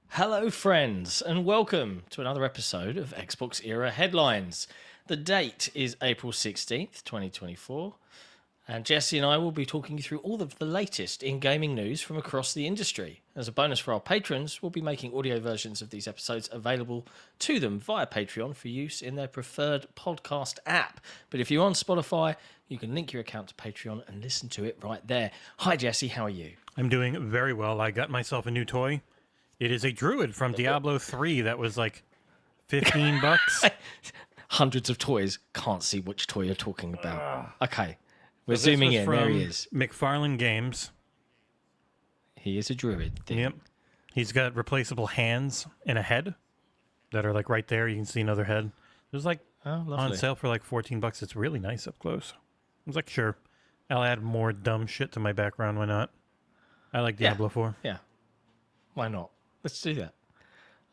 Hello friends and welcome to another episode of XboxEra Headlines. The date is April 16th, 2024 and Jesse and I will be talking you through all of the latest in gaming news from across the industry. As a bonus for our patrons, we'll be making audio versions of these episodes available to them via Patreon for use in their preferred podcast app. But if you're on Spotify, you can link your account to Patreon and listen to it right there. Hi Jesse, how are you? I'm doing very well. I got myself a new toy. It is a druid from Diablo 3 that was like $15. Hundreds of toys. Can't see which toy you're talking about. Okay, we're zooming in. There he is. McFarlane Games. He is a druid. Yep. He's got replaceable hands and a head that are like right there. You can see another head. It was like on sale for like $14. It's really nice up close. I was like, sure, I'll add more dumb shit to my background. Why not? I like Diablo 4. Yeah. Why not? Let's do that.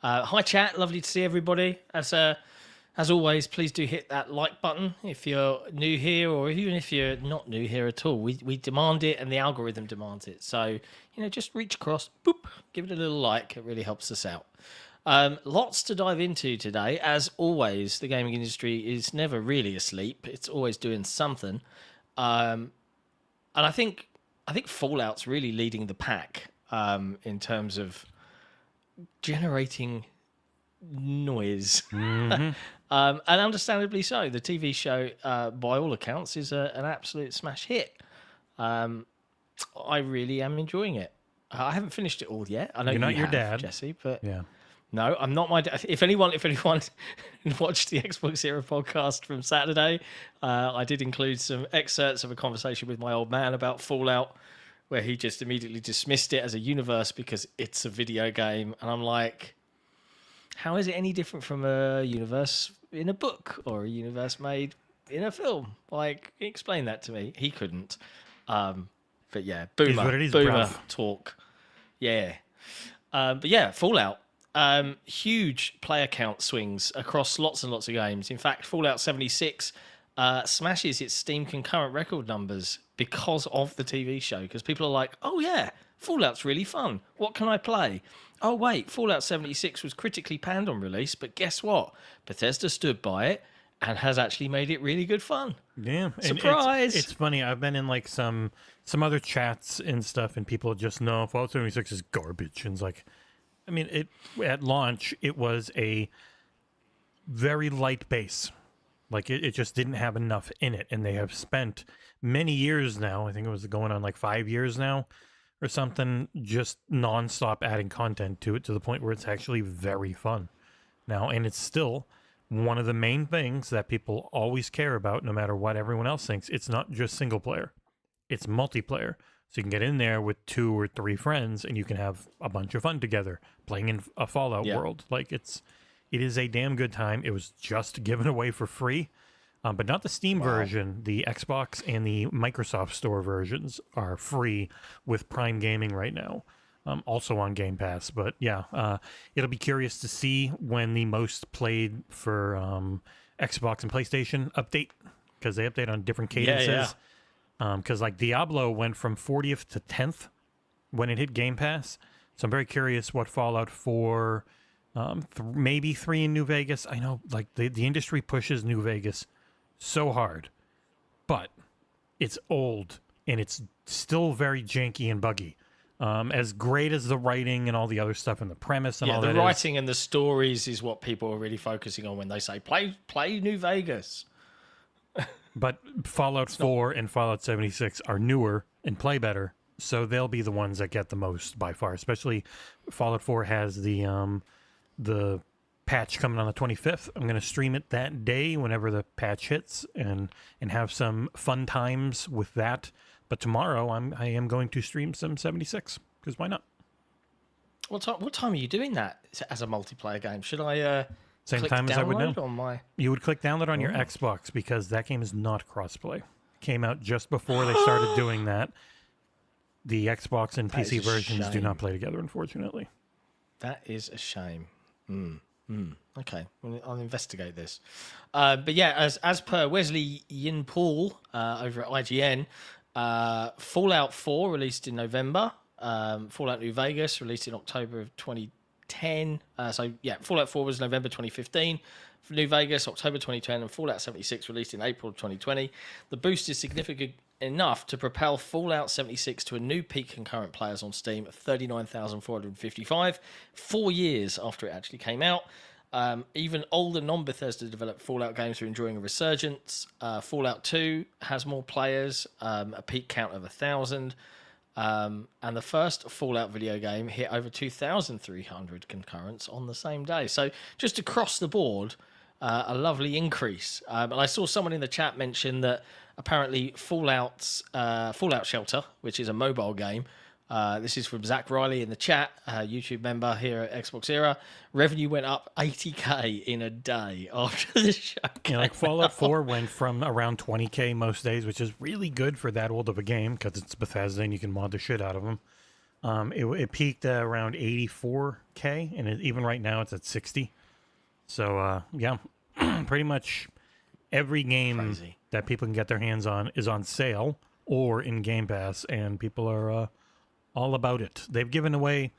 Hi chat, lovely to see everybody. As always, please do hit that like button if you're new here, or even if you're not new here at all. We demand it, and the algorithm demands it. So just reach across, boop, give it a little like. It really helps us out. Lots to dive into today. As always, the gaming industry is never really asleep. It's always doing something. And I think Fallout's really leading the pack in terms of generating noise. Mm-hmm. And understandably so. The TV show, by all accounts, is an absolute smash hit. I really am enjoying it. I haven't finished it all yet. I know you're not you your have, dad, Jesse, but yeah. No, I'm not my dad. If anyone watched the XboxEra podcast from Saturday, I did include some excerpts of a conversation with my old man about Fallout, where he just immediately dismissed it as a universe because it's a video game. And I'm like, how is it any different from a universe in a book or a universe made in a film? Like, explain that to me. He couldn't. But yeah, boomer talk. Yeah. But yeah, Fallout. Huge player count swings across lots and lots of games. In fact, Fallout 76 smashes its Steam concurrent record numbers because of the TV show. Because people are like, oh yeah, Fallout's really fun. What can I play? Oh wait, Fallout 76 was critically panned on release, but guess what? Bethesda stood by it and has actually made it really good fun. Yeah. Surprise! It's funny. I've been in like some other chats and stuff, and people just know Fallout 76 is garbage. And it's like, I mean, at launch, it was a very light base. Like, it just didn't have enough in it. And they have spent many years now, I think it was going on like 5 years now or something, just nonstop adding content to it to the point where it's actually very fun now. And it's still one of the main things that people always care about, no matter what everyone else thinks. It's not just single player, it's multiplayer. So you can get in there with 2 or 3 friends and you can have a bunch of fun together playing in a Fallout world. Like, it is a damn good time. It was just given away for free, but not the Steam version. The Xbox and the Microsoft Store versions are free with Prime Gaming right now. Also on Game Pass. But yeah, it'll be curious to see when the most played for Xbox and PlayStation update, because they update on different cadences. Yeah. Because like Diablo went from 40th to 10th when it hit Game Pass. So I'm very curious what Fallout 4, maybe 3 in New Vegas. I know like the industry pushes New Vegas so hard, but it's old and it's still very janky and buggy. As great as the writing and all the other stuff and the premise and all that, the writing and the stories is what people are really focusing on when they say play New Vegas. But Fallout 4 and Fallout 76 are newer and play better, so they'll be the ones that get the most by far. Especially Fallout 4 has the patch coming on the 25th. I'm going to stream it that day whenever the patch hits and have some fun times with that. But tomorrow I am going to stream some 76, because why not? What time are you doing that as a multiplayer game? Should I same click time as I would know? on my... You would click download on your Xbox, because that game is not crossplay. Came out just before they started doing that. The Xbox and PC versions do not play together, unfortunately. That is a shame. Okay, I'll investigate this. But yeah, as per Wesley Yin Paul over at IGN, Fallout 4 released in November. Fallout New Vegas released in October of 2010. So yeah, Fallout 4 was November 2015. New Vegas, October 2010, and Fallout 76 released in April 2020. The boost is significant enough to propel Fallout 76 to a new peak concurrent players on Steam of 39,455, 4 years after it actually came out. Even older non-Bethesda developed Fallout games are enjoying a resurgence. Fallout 2 has more players, a peak count of 1,000. And the first Fallout video game hit over 2,300 concurrents on the same day. So just across the board, a lovely increase. And I saw someone in the chat mention that apparently Fallout Shelter, which is a mobile game, this is from Zach Riley in the chat, YouTube member here at XboxEra. Revenue went up 80k in a day after the show. Yeah, like Fallout 4 went from around 20k most days, which is really good for that old of a game, because it's Bethesda and you can mod the shit out of them. It peaked at around 84k, and even right now it's at 60. So yeah, pretty much every game that people can get their hands on is on sale or in Game Pass, and people are all about it. They've given away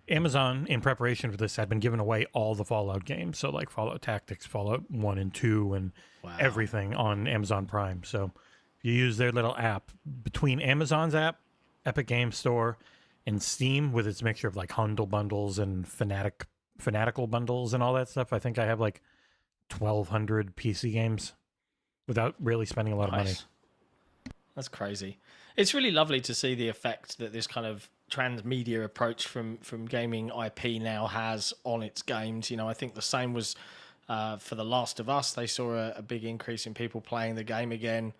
Amazon, in preparation for this, had been giving away all the Fallout games. So like Fallout Tactics, Fallout 1 and 2, and everything on Amazon Prime. So if you use their little app, between Amazon's app, Epic Games Store, and Steam with its mixture of like Hundle bundles and Fanatical bundles and all that stuff, I think I have like 1,200 PC games without really spending a lot of money. That's crazy. It's really lovely to see the effect that this kind of transmedia approach from gaming IP now has on its games. You know, I think the same was for The Last of Us. They saw a big increase in people playing the game again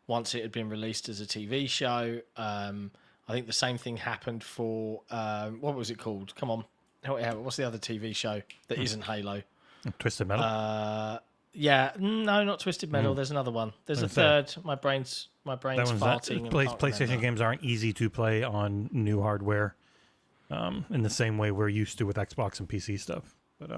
once it had been released as a TV show. I think the same thing happened for what was it called? Come on, help me out. What's the other TV show that isn't Halo? Twisted Metal. Yeah, no, not Twisted Metal. There's another one. There's a third. My brain's farting. PlayStation games aren't easy to play on new hardware, in the same way we're used to with Xbox and PC stuff. But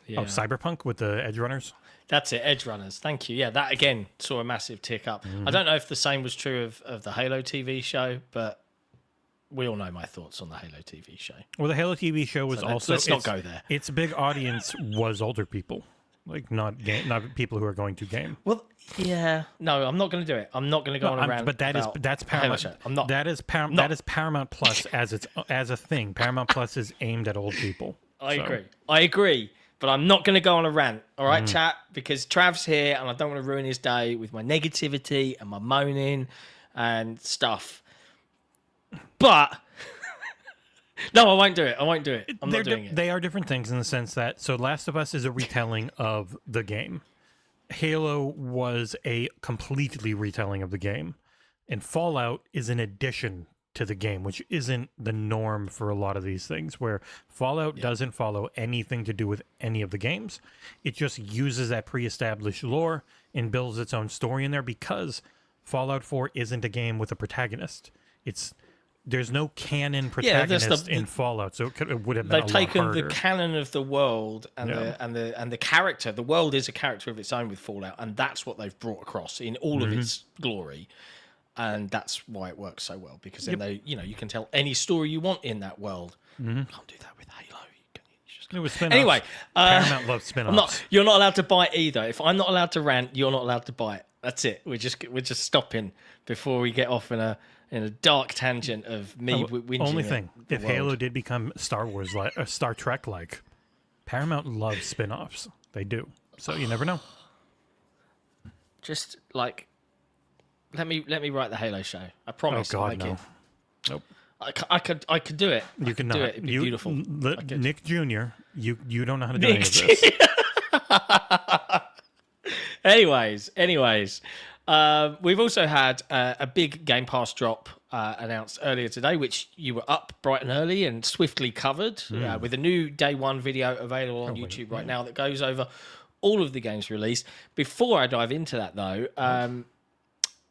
Cyberpunk with the Edge Runners. That's it, Edge Runners. Thank you. Yeah, that again saw a massive tick up. I don't know if the same was true of the Halo TV show, but we all know my thoughts on the Halo TV show. Well, the Halo TV show was let's not go there. Its big audience was older people. Like not people who are going to game. Well, yeah, no, I'm not going to do it. I'm not going to go on around. But that's Paramount. I'm not. That is Paramount Plus as a thing. Paramount Plus is aimed at old people. I agree. But I'm not going to go on a rant, all right, chat? Because Trav's here, and I don't want to ruin his day with my negativity and my moaning and stuff. But no, I won't do it. I'm not doing it. They are different things in the sense that, so Last of Us is a retelling of the game. Halo was a completely retelling of the game. And Fallout is an addition to the game, which isn't the norm for a lot of these things, where Fallout doesn't follow anything to do with any of the games. It just uses that pre-established lore and builds its own story in there, because Fallout 4 isn't a game with a protagonist. There's no canon protagonist in Fallout, so it would have been a lot harder. They've taken the canon of the world and the character. The world is a character of its own with Fallout, and that's what they've brought across in all of its glory. And that's why it works so well, because then you can tell any story you want in that world. Can't do that with Halo. Anyway, Paramount loves spin-offs. You're not allowed to bite either. If I'm not allowed to rant, you're not allowed to bite. That's it. We're just stopping before we get off in a dark tangent of me whinging. Only thing, if Halo did become Star Wars like or Star Trek like, Paramount loves spin-offs. They do. So you never know. Just like, let me write the Halo show. I promise. Oh God, no. Nope. I could do it. You can not. Do it. It'd be beautiful. Nick Jr. You don't know how to do any of this. Anyways, we've also had a big Game Pass drop announced earlier today, which you were up bright and early and swiftly covered with a new day one video available on YouTube right now that goes over all of the games released. Before I dive into that, though,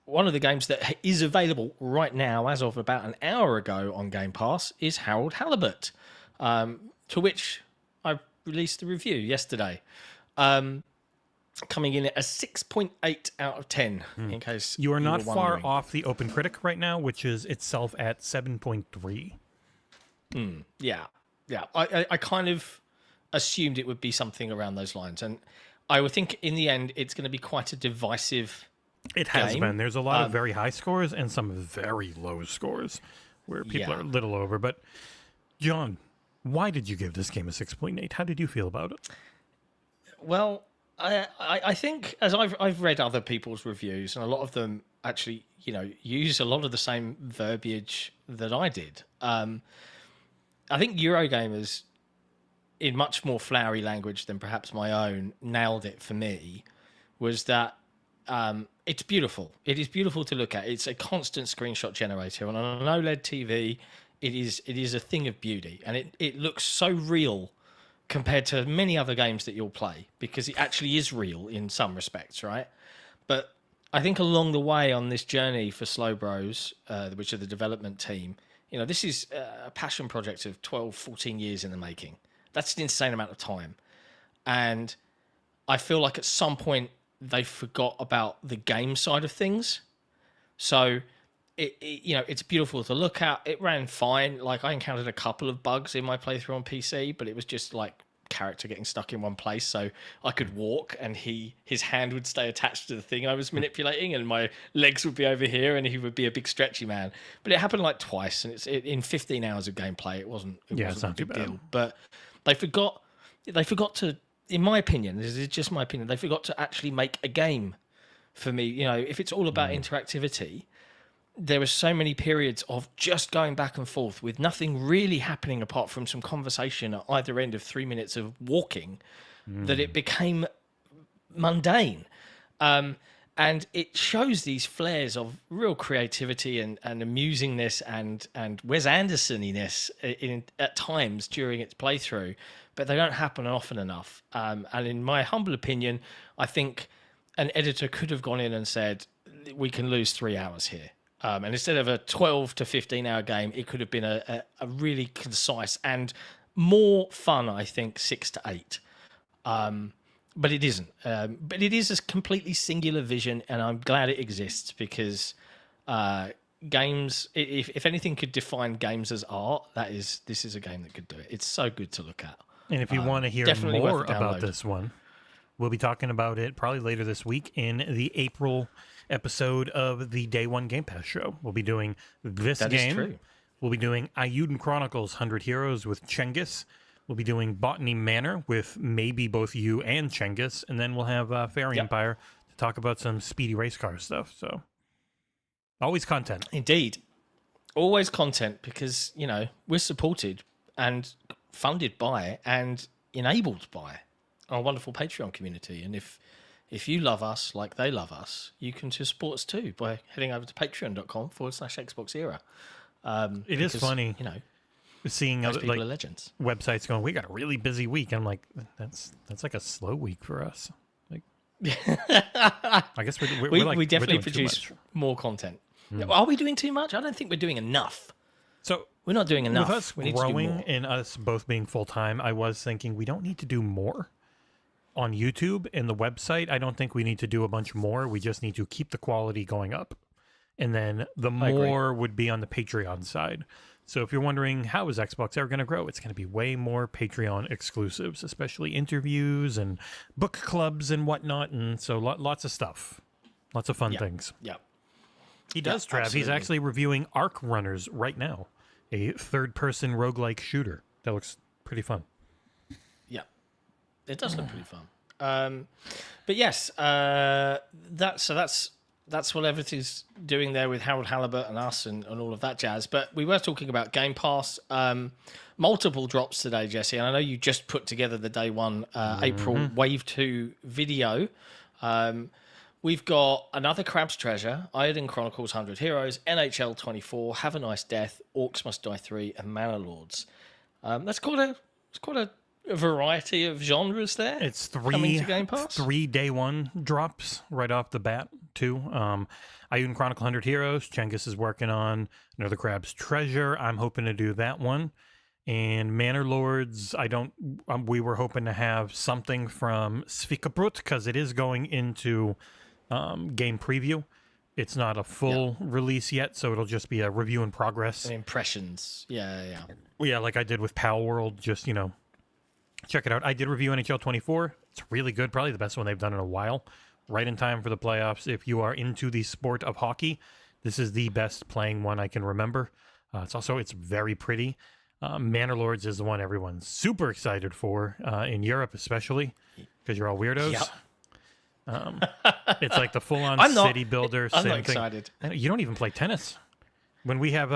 one of the games that is available right now, as of about an hour ago on Game Pass, is Halibut, to which I released the review yesterday. Coming in at a 6.8 out of 10, in case you are not far wondering. Off the Open Critic right now, which is itself at 7.3. Yeah. I kind of assumed it would be something around those lines, and I would think in the end it's going to be quite a divisive. It has been. There's a lot of very high scores and some very low scores where people are a little over. But John, why did you give this game a 6.8? How did you feel about it? Well, I think, as I've read other people's reviews, and a lot of them actually, use a lot of the same verbiage that I did. I think Eurogamers, in much more flowery language than perhaps my own, nailed it for me. Was that it's beautiful. It is beautiful to look at. It's a constant screenshot generator, and on an OLED TV, it is a thing of beauty, and it looks so real compared to many other games that you'll play, because it actually is real in some respects, right? But I think along the way on this journey for Slow Bros, which are the development team, this is a passion project of 12, 14 years in the making. That's an insane amount of time. And I feel like at some point they forgot about the game side of things. So it's beautiful to look at. It ran fine. Like, I encountered a couple of bugs in my playthrough on PC, but it was just like character getting stuck in one place, so I could walk and his hand would stay attached to the thing I was manipulating, and my legs would be over here, and he would be a big stretchy man. But it happened like twice, and in 15 hours of gameplay, it wasn't it's not a big too bad. deal. But they forgot to, in my opinion, this is just my opinion, they forgot to actually make a game for me. If it's all about interactivity, there were so many periods of just going back and forth with nothing really happening apart from some conversation at either end of 3 minutes of walking, that it became mundane. And it shows these flares of real creativity and amusingness and Wes Anderson-iness at times during its playthrough, but they don't happen often enough. And in my humble opinion, I think an editor could have gone in and said, we can lose 3 hours here. And instead of a 12 to 15 hour game, it could have been a really concise and more fun, I think, 6 to 8. But it isn't. But it is a completely singular vision, and I'm glad it exists, because games, if anything could define games as art, this is a game that could do it. It's so good to look at. And if you want to hear more about this one, we'll be talking about it probably later this week in the April episode of the Day One Game Pass show. We'll be doing this game. That is true. We'll be doing Ayuden Chronicles 100 Heroes with Cengiz. We'll be doing Botany Manor with maybe both you and Cengiz. And then we'll have Fairy Empire to talk about some speedy race car stuff. So always content. Indeed. Always content, because, we're supported and funded by and enabled by our wonderful Patreon community. And if you love us like they love us, you can support us too by heading over to patreon.com/XboxEra. It is funny, seeing other people are legends. Websites going, we got a really busy week. I'm like, that's like a slow week for us. Like, I guess we definitely produce more content. Are we doing too much? I don't think we're doing enough. So we're not doing enough. With us growing and us both being full time, I was thinking we don't need to do more on YouTube and the website. I don't think we need to do a bunch more. We just need to keep the quality going up. And then the more would be on the Patreon side. So if you're wondering, how is XboxEra going to grow? It's going to be way more Patreon exclusives, especially interviews and book clubs and whatnot. And so lots of stuff. Lots of fun things. Yeah. He does, Trav. Absolutely. He's actually reviewing Arc Runners right now, a third-person roguelike shooter. That looks pretty fun. Yeah. It does look pretty fun. But yes, that's what everything's doing there with Harold Halibut and us and all of that jazz. But we were talking about Game Pass. Multiple drops today, Jesse. And I know you just put together the Day One April Wave 2 video. We've got another Crab's Treasure, Ayuden Chronicles 100 Heroes, NHL 24, Have a Nice Death, Orcs Must Die 3, and Manor Lords. That's quite a variety of genres there. It's three Day One drops right off the bat, too. Ayuden Chronicle 100 Heroes, Cengiz is working on another Crab's Treasure. I'm hoping to do that one. And Manor Lords, we were hoping to have something from Svikabrut, because it is going into game preview. It's not a full release yet, so it'll just be a review in progress. And impressions. Yeah. Yeah, like I did with Pal World, just, check it out. I did review NHL 24. It's really good, probably the best one they've done in a while. Right in time for the playoffs. If you are into the sport of hockey, this is the best playing one I can remember. It's very pretty. Manor Lords is the one everyone's super excited for, in Europe especially, because you're all weirdos. Yep. It's like the full-on city builder. I'm not excited. You don't even play tennis. When we have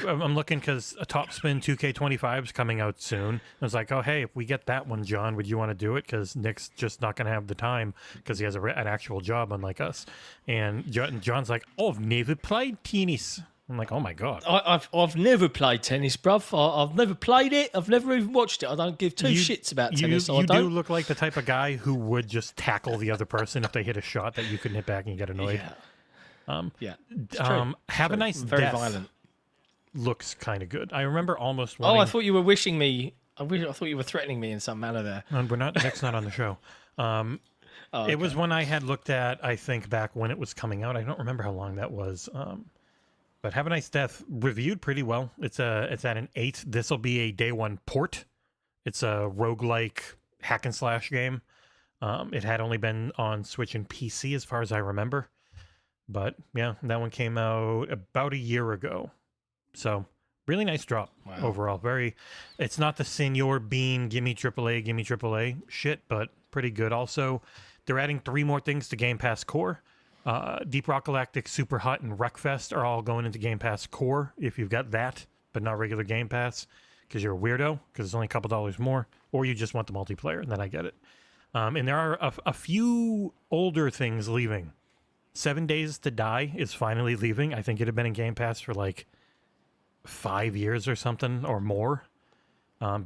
I'm looking because a Top Spin 2K25 is coming out soon. I was like, oh, hey, if we get that one, John, would you want to do it? Because Nick's just not going to have the time because he has an actual job, unlike us. And John's like, oh, I've never played tennis. I'm like, oh my God. I've never played tennis, bruv. I've never played it. I've never even watched it. I don't give two shits about tennis. You do look like the type of guy who would just tackle the other person if they hit a shot that you couldn't hit back and get annoyed. Have a Nice Death. Very violent. Looks kind of good. I remember almost wanting... Oh, I thought you were wishing me... I thought you were threatening me in some manner there. We're not. Nick's not on the show. Okay. It was one I had looked at, I think, back when it was coming out. I don't remember how long that was. But Have a Nice Death reviewed pretty well. It's at an 8. This will be a day one port. It's a roguelike hack and slash game. It had only been on Switch and PC as far as I remember. But yeah, that one came out about a year ago. So really nice drop overall. It's not the Senor Bean, gimme AAA shit, but pretty good. Also, they're adding 3 more things to Game Pass Core. Deep Rock Galactic, Super Hot, and Wreckfest are all going into Game Pass Core if you've got that, but not regular Game Pass because you're a weirdo, because it's only a couple dollars more, or you just want the multiplayer, and then I get it. And there are a few older things leaving. 7 Days to Die is finally leaving. I think it had been in Game Pass for like 5 years or something or more.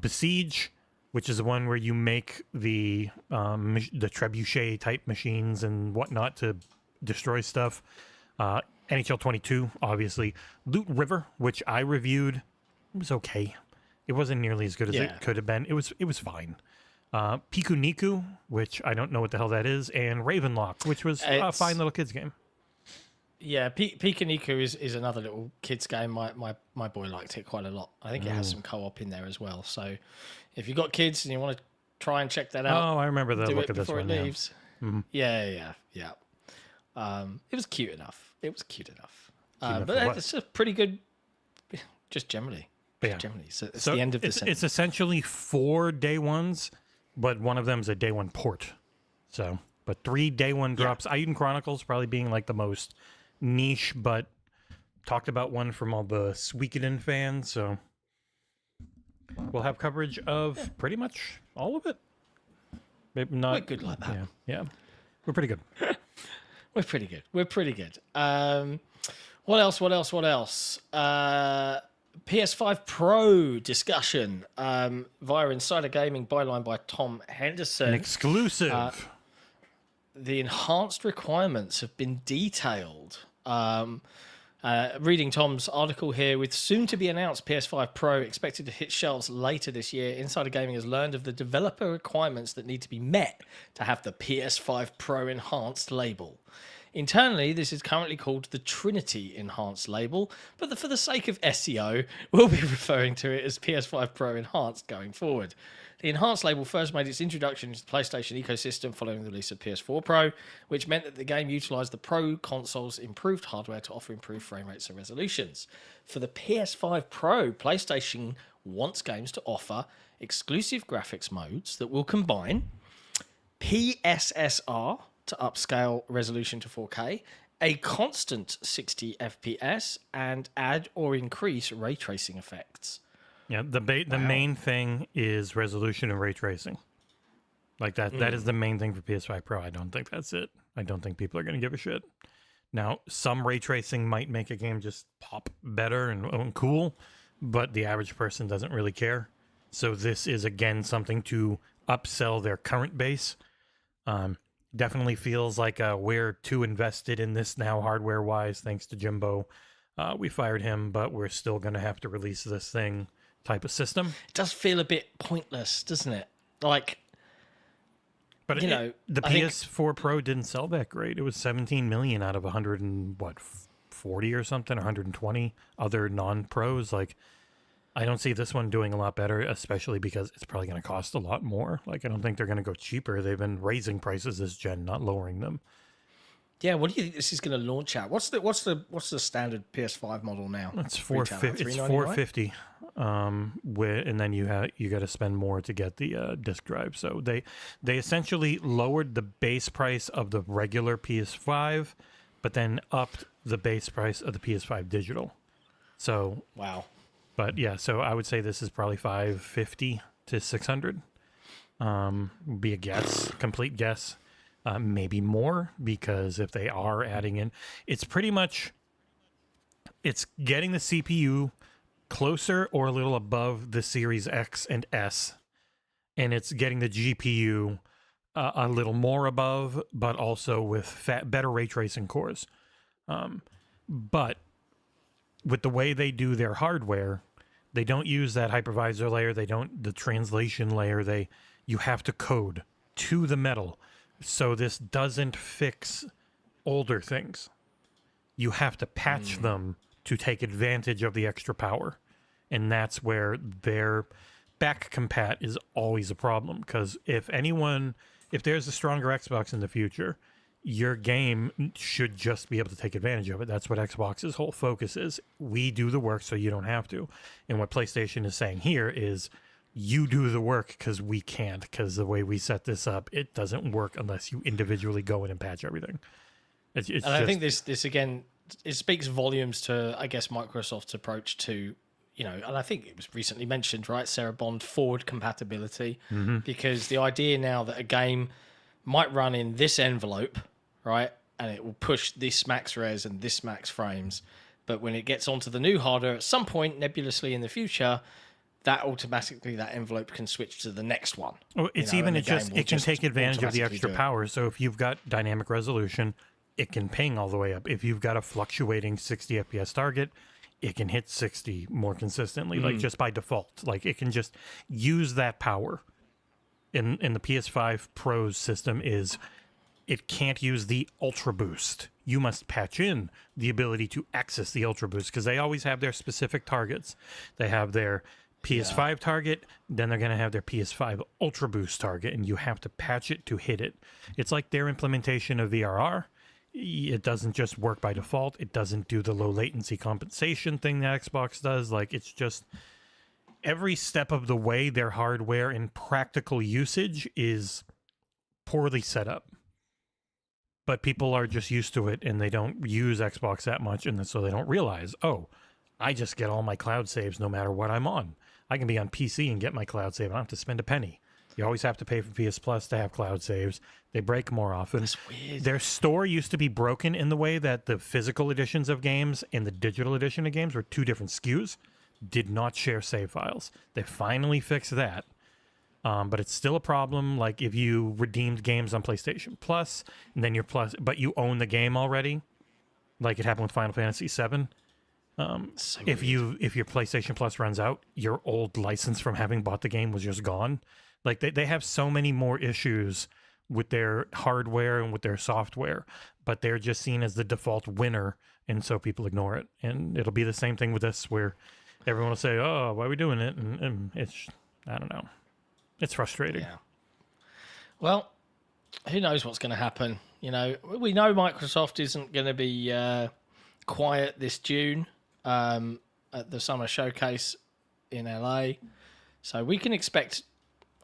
Besiege, which is the one where you make the trebuchet type machines and whatnot to destroy stuff. NHL 22, obviously. Loot River, which I reviewed, it was okay. It wasn't nearly as good as it could have been. It was fine. Piku Niku, which I don't know what the hell that is, and Ravenlock, which was a fine little kids game. Yeah, Piku Niku is another little kids game. My boy liked it quite a lot. I think it has some co-op in there as well. So if you've got kids and you want to try and check that out, I remember the look of this one. Before it leaves. Yeah. It was cute enough. But it's a pretty good, just generally. So it's the end of the sentence. It's essentially 4 day ones, but one of them is a day one port. So, but 3 day one drops. Aiden Chronicles probably being like the most niche, but talked about one from all the Suikoden fans. So we'll have coverage of pretty much all of it. Maybe not. We're good like that. Yeah. We're pretty good. We're pretty good. What else? PS5 Pro discussion via Insider Gaming byline by Tom Henderson. An exclusive. The enhanced requirements have been detailed. Reading Tom's article here, with soon-to-be announced PS5 Pro expected to hit shelves later this year, Insider Gaming has learned of the developer requirements that need to be met to have the PS5 Pro Enhanced label. Internally, this is currently called the Trinity Enhanced label, but for the sake of SEO, we'll be referring to it as PS5 Pro Enhanced going forward. The Enhanced label first made its introduction into the PlayStation ecosystem following the release of PS4 Pro, which meant that the game utilised the Pro console's improved hardware to offer improved frame rates and resolutions. For the PS5 Pro, PlayStation wants games to offer exclusive graphics modes that will combine PSSR to upscale resolution to 4K, a constant 60 FPS, and add or increase ray tracing effects. Yeah, the main thing is resolution and ray tracing. Like that. That is the main thing for PS5 Pro. I don't think that's it. I don't think people are going to give a shit. Now, some ray tracing might make a game just pop better and cool, but the average person doesn't really care. So this is, again, something to upsell their current base. Definitely feels like we're too invested in this now hardware-wise, thanks to Jimbo. We fired him, but we're still going to have to release this thing type of system. It does feel a bit pointless, doesn't it? Like, but the PS4 Pro didn't sell that great. It was 17 million out of 40 or something, 120 other non-pros. Like, I don't see this one doing a lot better, especially because it's probably going to cost a lot more. Like, I don't think they're going to go cheaper. They've been raising prices this gen, not lowering them. Yeah, what do you think this is going to launch at? What's the standard PS5 model now? It's $450. It's $450. And then you got to spend more to get the disc drive. So they essentially lowered the base price of the regular PS5, but then upped the base price of the PS5 digital. So wow. But yeah, so I would say this is probably $550 to $600. Be a guess, complete guess. Maybe more, because if they are adding in, it's pretty much, it's getting the CPU closer or a little above the Series X and S, and it's getting the GPU a little more above, but also with better ray tracing cores. But with the way they do their hardware, they don't use that hypervisor layer. The translation layer. You have to code to the metal. So this doesn't fix older things. You have to patch them to take advantage of the extra power. And that's where their back compat is always a problem, because if there's a stronger Xbox in the future, your game should just be able to take advantage of it. That's what Xbox's whole focus is. We do the work so you don't have to. And what PlayStation is saying here is, you do the work because we can't, because the way we set this up, it doesn't work unless you individually go in and patch everything. I think this again, it speaks volumes to, I guess, Microsoft's approach to, and I think it was recently mentioned, right, Sarah Bond, forward compatibility, because the idea now that a game might run in this envelope, right, and it will push this max res and this max frames, but when it gets onto the new hardware at some point nebulously in the future, that envelope can switch to the next one. Well, it can take advantage of the extra power. So if you've got dynamic resolution, it can ping all the way up. If you've got a fluctuating 60 FPS target, it can hit 60 more consistently, like just by default. Like it can just use that power. In the PS5 Pro's system is it can't use the Ultra Boost. You must patch in the ability to access the Ultra Boost, because they always have their specific targets. They have their PS5 target, then they're going to have their PS5 Ultra Boost target, and you have to patch it to hit it. It's like their implementation of VRR. It doesn't just work by default. It doesn't do the low latency compensation thing that Xbox does. Like, it's just every step of the way, their hardware in practical usage is poorly set up. But people are just used to it, and they don't use Xbox that much, and so they don't realize, oh, I just get all my cloud saves no matter what I'm on. I can be on PC and get my cloud save. I don't have to spend a penny. You always have to pay for PS Plus to have cloud saves. They break more often. That's weird. Their store used to be broken in the way that the physical editions of games and the digital edition of games were two different SKUs, did not share save files. They finally fixed that. But it's still a problem. Like if you redeemed games on PlayStation Plus, and then but you own the game already, like it happened with Final Fantasy VII. If your PlayStation Plus runs out, your old license from having bought the game was just gone. Like they have so many more issues with their hardware and with their software, but they're just seen as the default winner, and so people ignore it. And it'll be the same thing with this, where everyone will say, "Oh, why are we doing it?" And it's, I don't know, it's frustrating. Yeah. Well, who knows what's going to happen? We know Microsoft isn't going to be quiet this June at the summer showcase in LA, so we can expect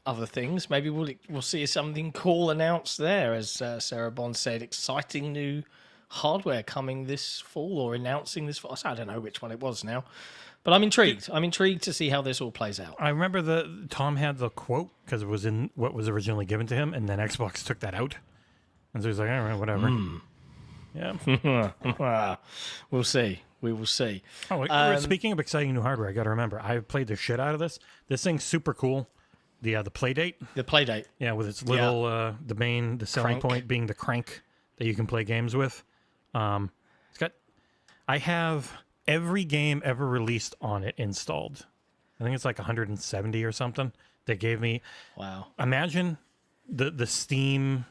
other things. Maybe we'll see something cool announced there, as Sarah Bond said, exciting new hardware coming this fall, or announcing this fall. I don't know which one it was now, but I'm intrigued. I'm intrigued to see how this all plays out. I remember Tom had the quote because it was in what was originally given to him, and then Xbox took that out, and so he's like, all right, whatever. Yeah. We'll see. We will see. Oh, speaking of exciting new hardware, I got to remember, I played the shit out of this. This thing's super cool. The Playdate. The Playdate. Yeah, with its little the selling point being the crank that you can play games with. I have every game ever released on it installed. I think it's like 170 or something. They gave me. Wow. Imagine the Steam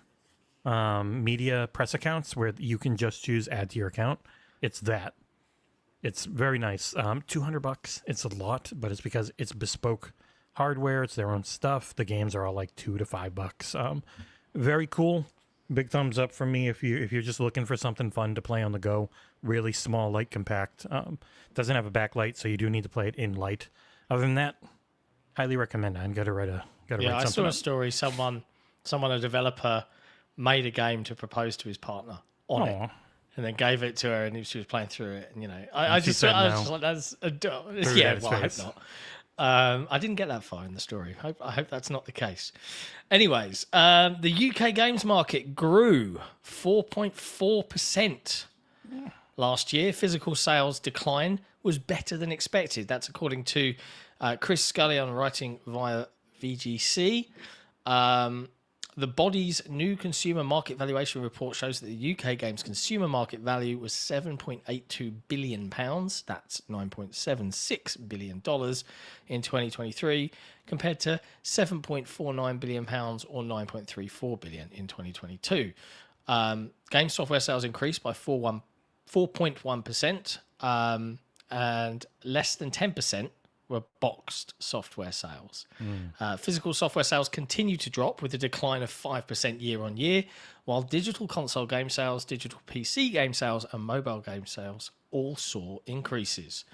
media press accounts where you can just choose add to your account. It's that. It's very nice. $200. It's a lot, but it's because it's bespoke hardware. It's their own stuff. The games are all like $2 to $5. Very cool. Big thumbs up from me if you're just looking for something fun to play on the go. Really small, light, compact. Doesn't have a backlight, so you do need to play it in light. Other than that, highly recommend it. I'm gonna write something. I saw a story. Someone, a developer, made a game to propose to his partner on it, and then gave it to her, and she was playing through it. And I just like, that's yeah. Well, I hope not. I didn't get that far in the story. I hope that's not the case. Anyways, the UK games market grew 4.4% last year. Physical sales decline was better than expected. That's according to Chris Scullion, writing via VGC. The body's new consumer market valuation report shows that the UK games consumer market value was £7.82 billion. That's $9.76 billion in 2023, compared to £7.49 billion or $9.34 billion in 2022. Game software sales increased by 4.1%, and less than 10% were boxed software sales. Physical software sales continue to drop with a decline of 5% year on year, while digital console game sales, digital PC game sales, and mobile game sales all saw increases.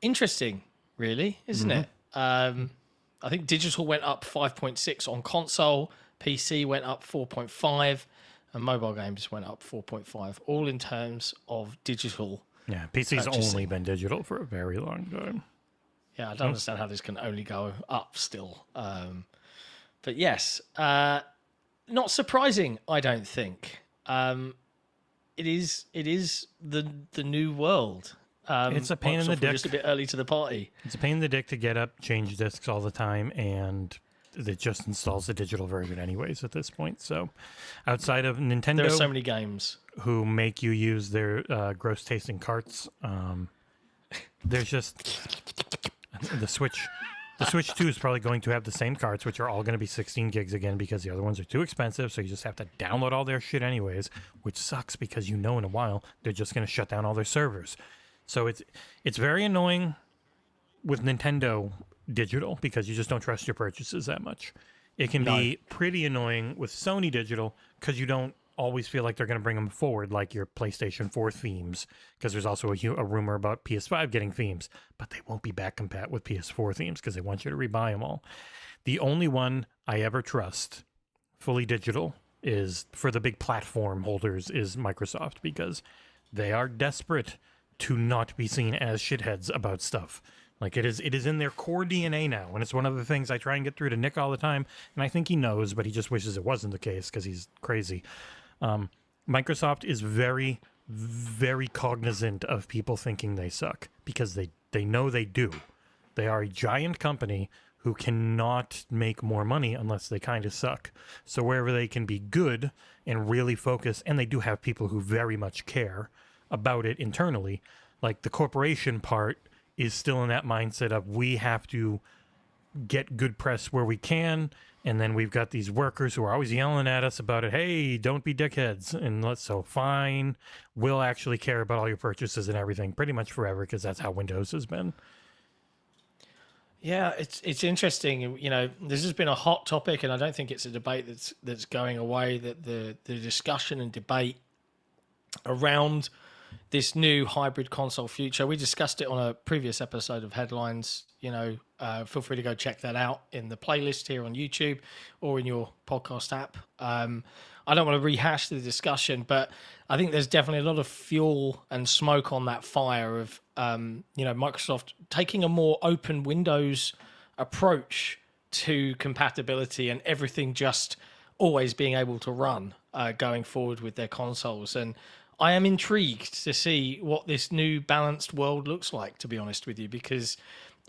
Interesting, really, isn't it? I think digital went up 5.6 on console, PC went up 4.5, and mobile games went up 4.5, all in terms of digital. Yeah, PC's only been digital for a very long time. Yeah, I don't understand how this can only go up still. But yes, not surprising, I don't think. It is the new world. It's a pain in the dick. Just a bit early to the party. It's a pain in the dick to get up, change discs all the time, and it just installs the digital version anyways at this point. So outside of Nintendo, there are so many games who make you use their gross tasting carts. There's just the Switch. The Switch 2 is probably going to have the same carts, which are all going to be 16 gigs again because the other ones are too expensive. So you just have to download all their shit anyways, which sucks because in a while they're just going to shut down all their servers. So it's very annoying with Nintendo digital because you just don't trust your purchases that much. It can be pretty annoying with Sony digital because you don't always feel like they're going to bring them forward, like your PlayStation 4 themes, because there's also a rumor about PS5 getting themes, but they won't be back compat with PS4 themes because they want you to rebuy them all. The only one I ever trust fully digital is for the big platform holders is Microsoft, because they are desperate to not be seen as shitheads about stuff. Like it is in their core DNA now, and it's one of the things I try and get through to Nick all the time, and I think he knows, but he just wishes it wasn't the case because he's crazy. Microsoft is very, very cognizant of people thinking they suck because they know they do. They are a giant company who cannot make more money unless they kind of suck. So wherever they can be good and really focus, and they do have people who very much care about it internally, like the corporation part is still in that mindset of we have to get good press where we can, and then we've got these workers who are always yelling at us about it. Hey, don't be dickheads. And fine, we'll actually care about all your purchases and everything pretty much forever because that's how Windows has been. Yeah, it's interesting. This has been a hot topic, and I don't think it's a debate that's going away. That the discussion and debate around this new hybrid console future, we discussed it on a previous episode of Headlines. Feel free to go check that out in the playlist here on YouTube or in your podcast app. I don't want to rehash the discussion, but I think there's definitely a lot of fuel and smoke on that fire of Microsoft taking a more open Windows approach to compatibility and everything just always being able to run going forward with their consoles. And I am intrigued to see what this new balanced world looks like, to be honest with you, because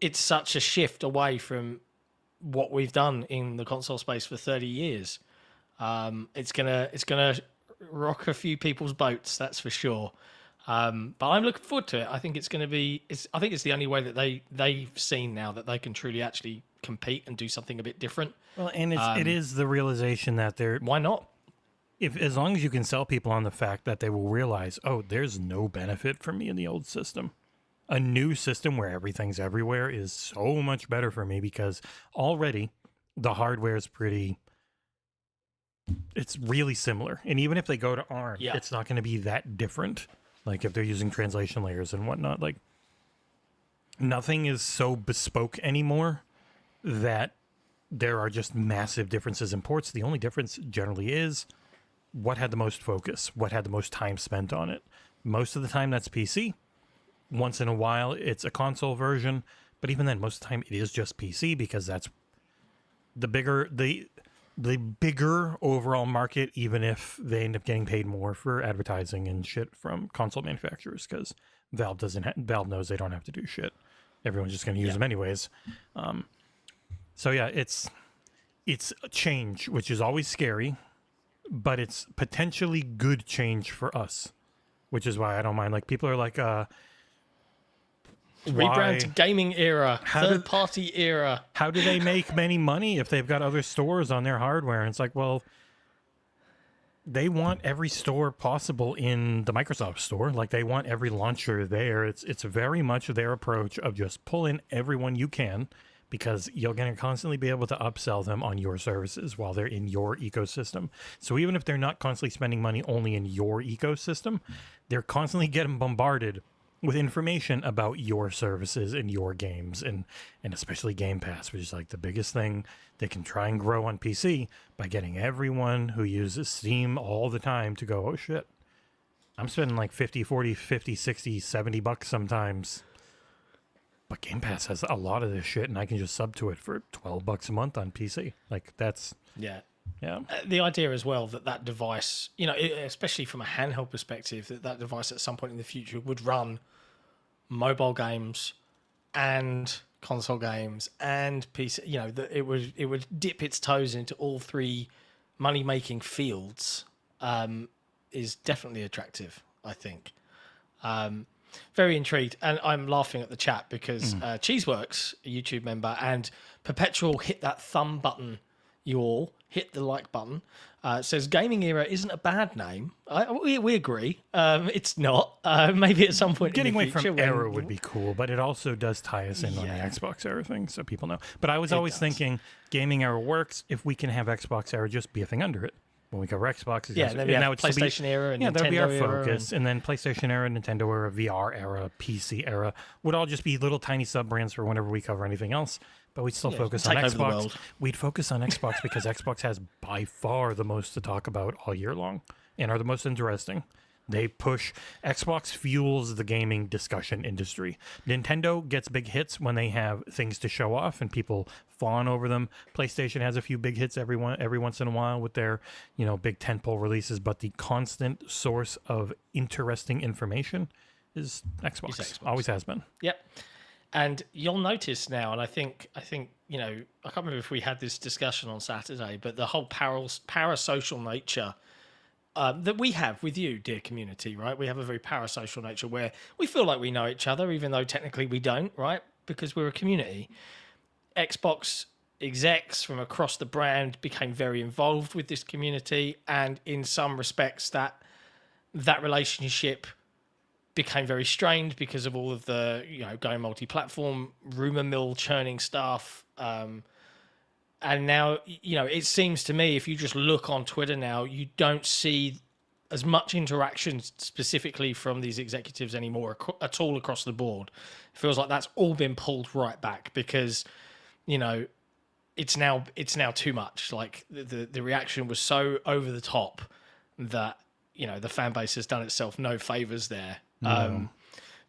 it's such a shift away from what we've done in the console space for 30 years. It's gonna rock a few people's boats, that's for sure. But I'm looking forward to it. I think it's going to be. I think it's the only way that they've seen now that they can truly actually compete and do something a bit different. Well, and it is the realization that they're. Why not? As long as you can sell people on the fact that they will realize, oh, there's no benefit for me in the old system. A new system where everything's everywhere is so much better for me because already the hardware is pretty. It's really similar, and even if they go to ARM, it's not going to be that different. Like if they're using translation layers and whatnot, like nothing is so bespoke anymore that there are just massive differences in ports. The only difference generally is what had the most focus, what had the most time spent on it. Most of the time that's PC. Once in a while it's a console version, but even then most of the time it is just PC because that's the bigger overall market, even if they end up getting paid more for advertising and shit from console manufacturers because Valve knows they don't have to do shit. Everyone's just going to use them anyways. So yeah, it's a change, which is always scary, but it's potentially good change for us, which is why I don't mind. Like people are like, rebrand to gaming era, third party era. How do they make many money if they've got other stores on their hardware? And it's like, well, they want every store possible in the Microsoft store. Like they want every launcher there. It's very much their approach of just pull in everyone you can, because you're going to constantly be able to upsell them on your services while they're in your ecosystem. So even if they're not constantly spending money only in your ecosystem, they're constantly getting bombarded with information about your services and your games, and especially Game Pass, which is like the biggest thing they can try and grow on PC by getting everyone who uses Steam all the time to go, oh shit, I'm spending like 50, 40, 50, 60, 70 bucks sometimes. But Game Pass has a lot of this shit, and I can just sub to it for 12 bucks a month on PC. Like, that's... Yeah. Yeah. The idea as well that device, especially from a handheld perspective, that device at some point in the future would run mobile games and console games and PC. That it would dip its toes into all three money-making fields is definitely attractive, I think. Very intrigued, and I'm laughing at the chat because Cheeseworks, a YouTube member, and Perpetual hit that thumb button. You all hit the like button. Says Gaming Era isn't a bad name. We agree. It's not. Maybe at some point getting in the away future from Era would be cool, but it also does tie us in on the Xbox Era thing, so people know. But I was always thinking Gaming Era works if we can have Xbox Era just beefing under it. When we cover Xbox, then we have PlayStation Era and Nintendo that would be our Era focus. And then PlayStation Era, Nintendo Era, VR Era, PC Era would all just be little tiny sub brands for whenever we cover anything else. But we'd still focus on Xbox. We'd focus on Xbox because Xbox has by far the most to talk about all year long and are the most interesting. They push. Xbox fuels the gaming discussion industry. Nintendo gets big hits when they have things to show off and people fawn over them. PlayStation has a few big hits every once in a while with their, big tentpole releases. But the constant source of interesting information is Xbox. Always has been. Yep. And you'll notice now, and I think I can't remember if we had this discussion on Saturday, but the whole parasocial nature that we have with you, dear community, right? We have a very parasocial nature where we feel like we know each other, even though technically we don't, right? Because we're a community. Xbox execs from across the brand became very involved with this community, and in some respects that relationship became very strained because of all of the, going multi-platform, rumor mill churning stuff. And now, it seems to me, if you just look on Twitter now, you don't see as much interaction specifically from these executives anymore at all across the board. It feels like that's all been pulled right back because, it's now too much. Like the reaction was so over the top that, the fan base has done itself no favors there. No.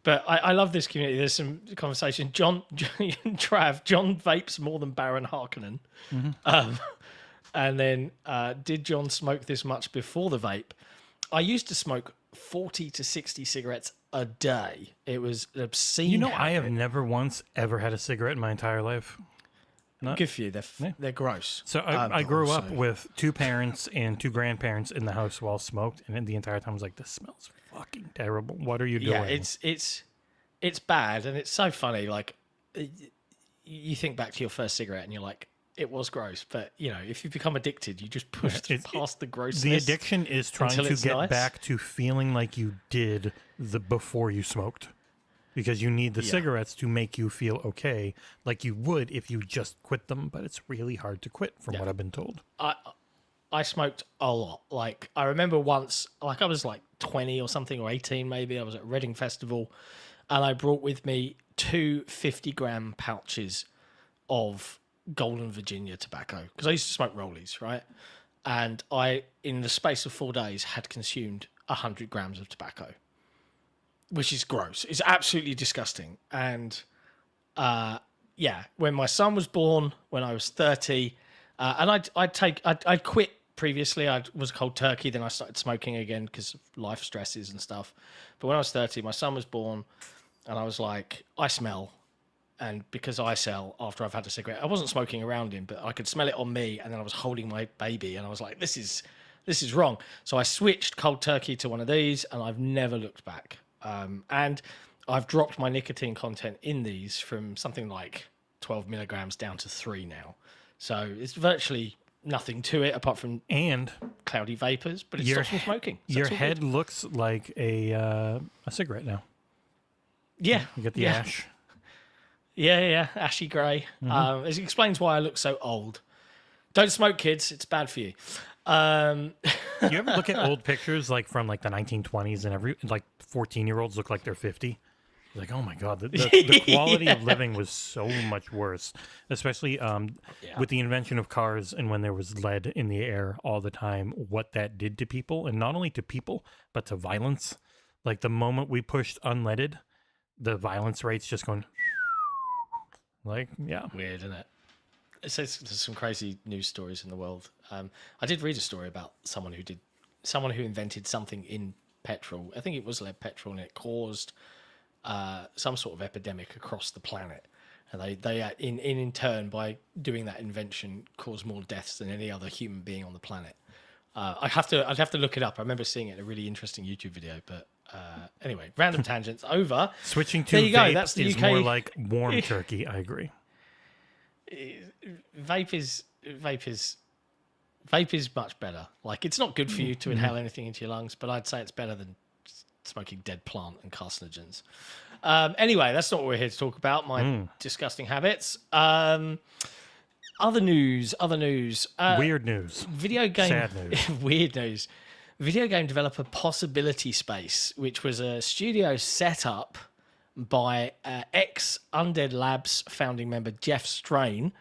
But I love this community. There's some conversation. John vapes more than Baron Harkonnen. Mm-hmm. And then, did John smoke this much before the vape? I used to smoke 40 to 60 cigarettes a day. It was an obscene habit. I have never once ever had a cigarette in my entire life. No. Good for you. They're gross. So I grew up with two parents and two grandparents in the house who all smoked, and the entire time I was like, this smells fucking terrible. What are you doing? Yeah, it's bad, and it's so funny. Like, you think back to your first cigarette, and you're like, it was gross. But, if you become addicted, you just push past the grossness. The addiction is trying to get back to feeling like you did before you smoked. Because you need the cigarettes to make you feel okay, like you would if you just quit them. But it's really hard to quit, from what I've been told. I smoked a lot. Like, I remember once, like I was like 20 or something, or 18 maybe. I was at Reading Festival, and I brought with me 2 50-gram pouches of Golden Virginia tobacco, because I used to smoke rollies, right? And I, in the space of 4 days, had consumed 100 grams of tobacco, which is gross. It's absolutely disgusting. And when my son was born, when I was 30, and I'd quit previously. I was cold turkey, then I started smoking again because of life stresses and stuff. But when I was 30, my son was born, and I was like, I smell. And because I sell after I've had a cigarette, I wasn't smoking around him, but I could smell it on me, and then I was holding my baby, and I was like, this is wrong. So I switched cold turkey to one of these, and I've never looked back. And I've dropped my nicotine content in these from something like 12 milligrams down to 3 now. So it's virtually nothing to it apart from and cloudy vapors, but it stops from smoking. So your head looks like a cigarette now. Yeah. You get the ash. Yeah, ashy grey. It explains why I look so old. Don't smoke, kids. It's bad for you. You ever look at old pictures like from like the 1920s and 14-year-olds look like they're 50? Like, oh my God, the quality of living was so much worse, especially with the invention of cars and when there was lead in the air all the time, what that did to people, and not only to people, but to violence. Like the moment we pushed unleaded, the violence rates just going like, yeah. Weird, isn't it? It says there's some crazy news stories in the world. I did read a story about someone who invented something in petrol. I think it was lead petrol, and it caused some sort of epidemic across the planet, and they in turn, by doing that invention, caused more deaths than any other human being on the planet. I'd have to look it up. I remember seeing it in a really interesting YouTube video, but anyway, random tangents over. Switching to vape that's the UK. More like warm turkey. I agree. Vape is much better. Like, it's not good for you to inhale anything into your lungs, but I'd say it's better than smoking dead plant and carcinogens. Anyway, that's not what we're here to talk about. My disgusting habits. Other news. Weird news. Video game. Sad news. Weird news. Video game developer Possibility Space, which was a studio set up by ex-Undead Labs founding member Jeff Strain,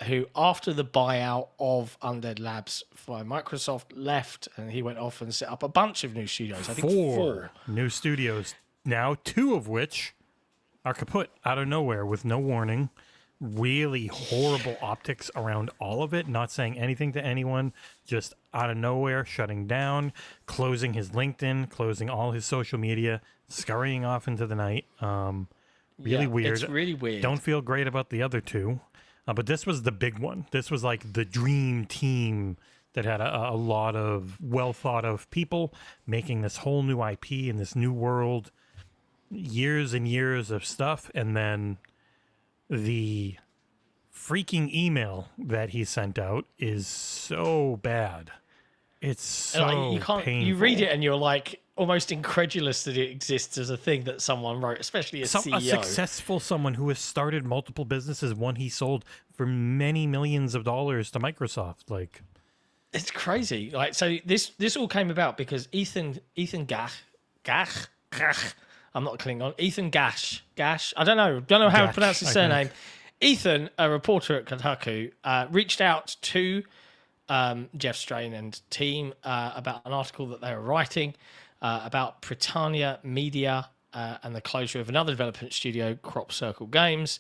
who, after the buyout of Undead Labs by Microsoft, left, and he went off and set up a bunch of new studios. I think four new studios now, two of which are kaput out of nowhere with no warning. Really horrible optics around all of it, not saying anything to anyone, just out of nowhere, shutting down, closing his LinkedIn, closing all his social media, scurrying off into the night. Really weird. It's really weird. Don't feel great about the other two. But this was the big one. This was like the dream team that had a lot of well thought of people making this whole new IP in this new world, years and years of stuff, and then the freaking email that he sent out is so bad. It's so painful. You read it and you're like almost incredulous that it exists as a thing that someone wrote, especially a CEO. A successful someone who has started multiple businesses, one he sold for many millions of dollars to Microsoft. Like, it's crazy. Like, so this all came about because Ethan Gash. I'm not Klingon. Ethan Gash. I don't know how to pronounce his surname. Ethan, a reporter at Kotaku, reached out to Jeff Strain and team about an article that they were writing about Britannia Media and the closure of another development studio, Crop Circle Games.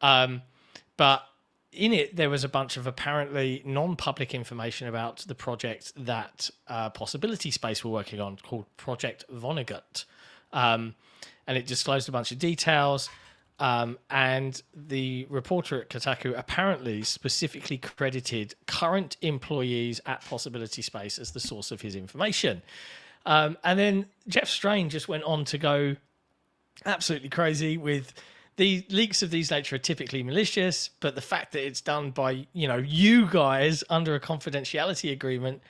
But in it, there was a bunch of apparently non-public information about the project that Possibility Space were working on, called Project Vonnegut. And it disclosed a bunch of details. And the reporter at Kotaku apparently specifically credited current employees at Possibility Space as the source of his information. And then Jeff Strain just went on to go absolutely crazy with the leaks of these nature are typically malicious, but the fact that it's done by, you guys under a confidentiality agreement,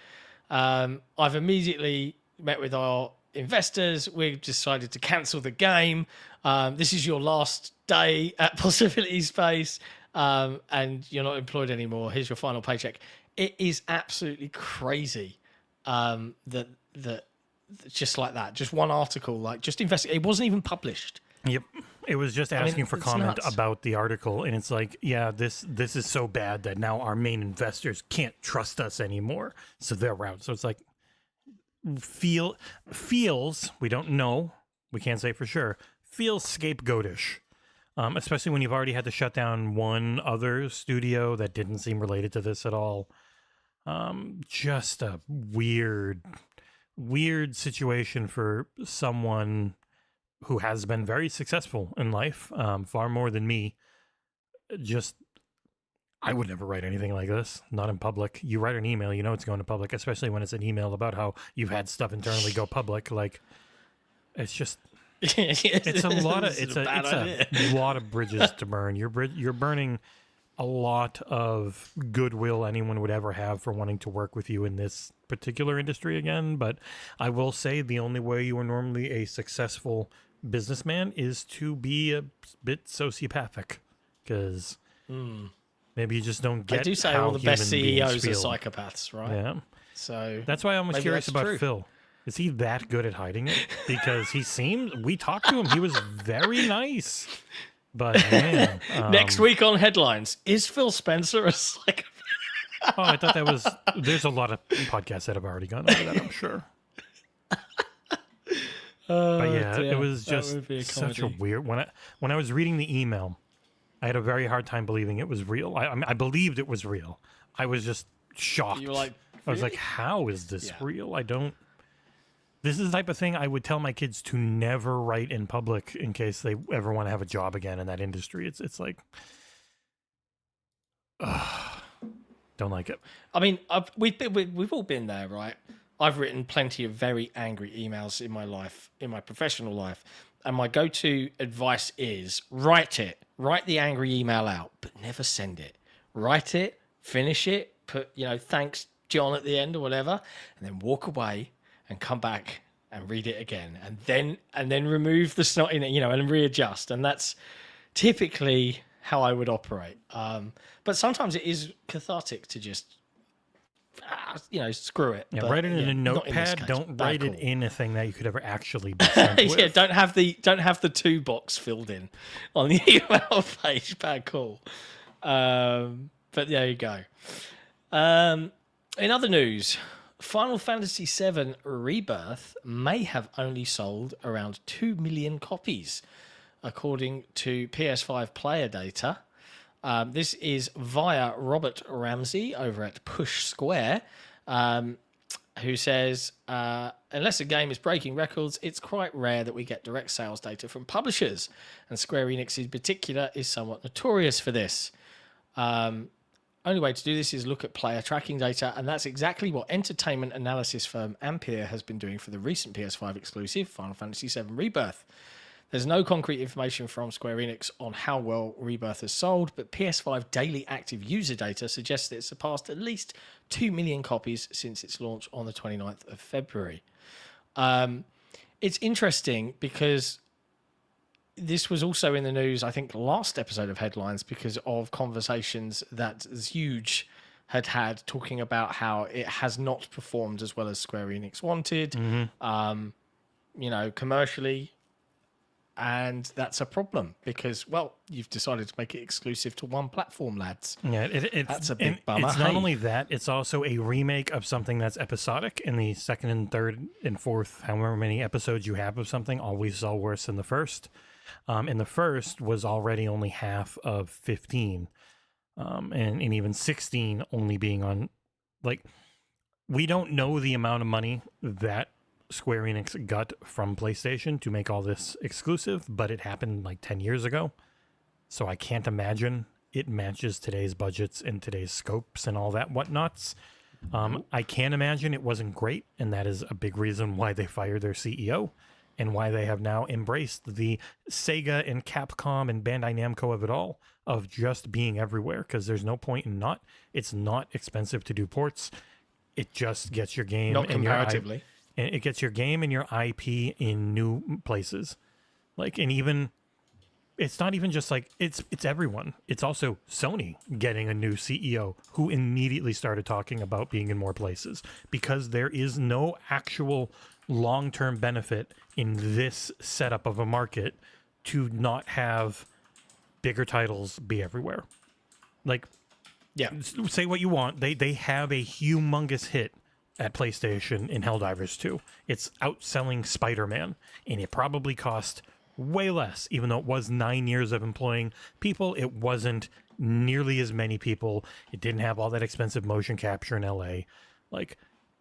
I've immediately met with our investors. We've decided to cancel the game. This is your last day at Possibility Space, and you're not employed anymore. Here's your final paycheck. It is absolutely crazy that just like that, just one article, like just investigate. It wasn't even published. Yep. It was just asking for comment about the article, and it's like, yeah, this is so bad that now our main investors can't trust us anymore, so they're out. So it's like, feels, we don't know, we can't say for sure, feels scapegoatish, especially when you've already had to shut down one other studio that didn't seem related to this at all. Just a weird situation for someone who has been very successful in life, far more than me. I would never write anything like this, not in public. You write an email, it's going to public, especially when it's an email about how you've had stuff internally go public. Like, it's just, it's a lot of bridges to burn. You're burning a lot of goodwill anyone would ever have for wanting to work with you in this particular industry again. But I will say the only way you are normally a successful businessman is to be a bit sociopathic, because maybe you just don't get. I do say how all the best CEOs feel. are psychopaths, right? Yeah. So that's why I'm curious about true. Phil. Is he that good at hiding it? Because we talked to him. He was very nice. But man, next week on Headlines, is Phil Spencer a psychopath? Oh, I thought that was. There's a lot of podcasts that have already gone over that, I'm sure. But yeah, dear. it was just such a weird. When I was reading the email, I had a very hard time believing it was real. I believed it was real. I was just shocked. You were like, I was like, how is this real? I don't. This is the type of thing I would tell my kids to never write in public in case they ever want to have a job again in that industry. It's like, don't like it. I mean, we've all been there, right? I've written plenty of very angry emails in my life, in my professional life, and my go-to advice is write the angry email out, but never send it. Write it, finish it, put thanks John at the end or whatever, and then walk away and come back and read it again, and then remove the snot in it, and readjust. And that's typically how I would operate. But sometimes it is cathartic to just, screw it. Yeah, but, write it in a notepad. Don't write it in a thing that you could ever actually be sent with. Yeah, don't have the to box filled in on the email page. Bad call. But there you go. In other news, Final Fantasy VII Rebirth may have only sold around 2 million copies, according to PS5 player data. This is via Robert Ramsey over at Push Square, who says, unless a game is breaking records, it's quite rare that we get direct sales data from publishers, and Square Enix in particular is somewhat notorious for this. Only way to do this is look at player tracking data, and that's exactly what entertainment analysis firm Ampere has been doing for the recent PS5 exclusive Final Fantasy VII Rebirth. There's no concrete information from Square Enix on how well Rebirth has sold, but PS5 daily active user data suggests that it surpassed at least 2 million copies since its launch on the 29th of February. It's interesting because this was also in the news, I think, last episode of Headlines, because of conversations that Huge had talking about how it has not performed as well as Square Enix wanted, commercially. And that's a problem because, well, you've decided to make it exclusive to one platform, lads. Yeah, that's a big bummer. It's not only that, it's also a remake of something that's episodic. In the second and third and fourth, however many episodes you have of something, always saw worse than the first. And the first was already only half of 15. And even 16 only being on, we don't know the amount of money that Square Enix got from PlayStation to make all this exclusive, but it happened 10 years ago. So I can't imagine it matches today's budgets and today's scopes and all that whatnots. I can imagine it wasn't great, and that is a big reason why they fired their CEO and why they have now embraced the Sega and Capcom and Bandai Namco of it all, of just being everywhere, because there's no point in not. It's not expensive to do ports. It just gets your game. Not comparatively. And it gets your game and your IP in new places. And even, it's not even just it's everyone. It's also Sony getting a new CEO who immediately started talking about being in more places, because there is no actual long-term benefit in this setup of a market to not have bigger titles be everywhere. Say what you want. They have a humongous hit at PlayStation in Helldivers 2. It's outselling Spider-Man, and it probably cost way less, even though it was 9 years of employing people. It wasn't nearly as many people. It didn't have all that expensive motion capture in LA.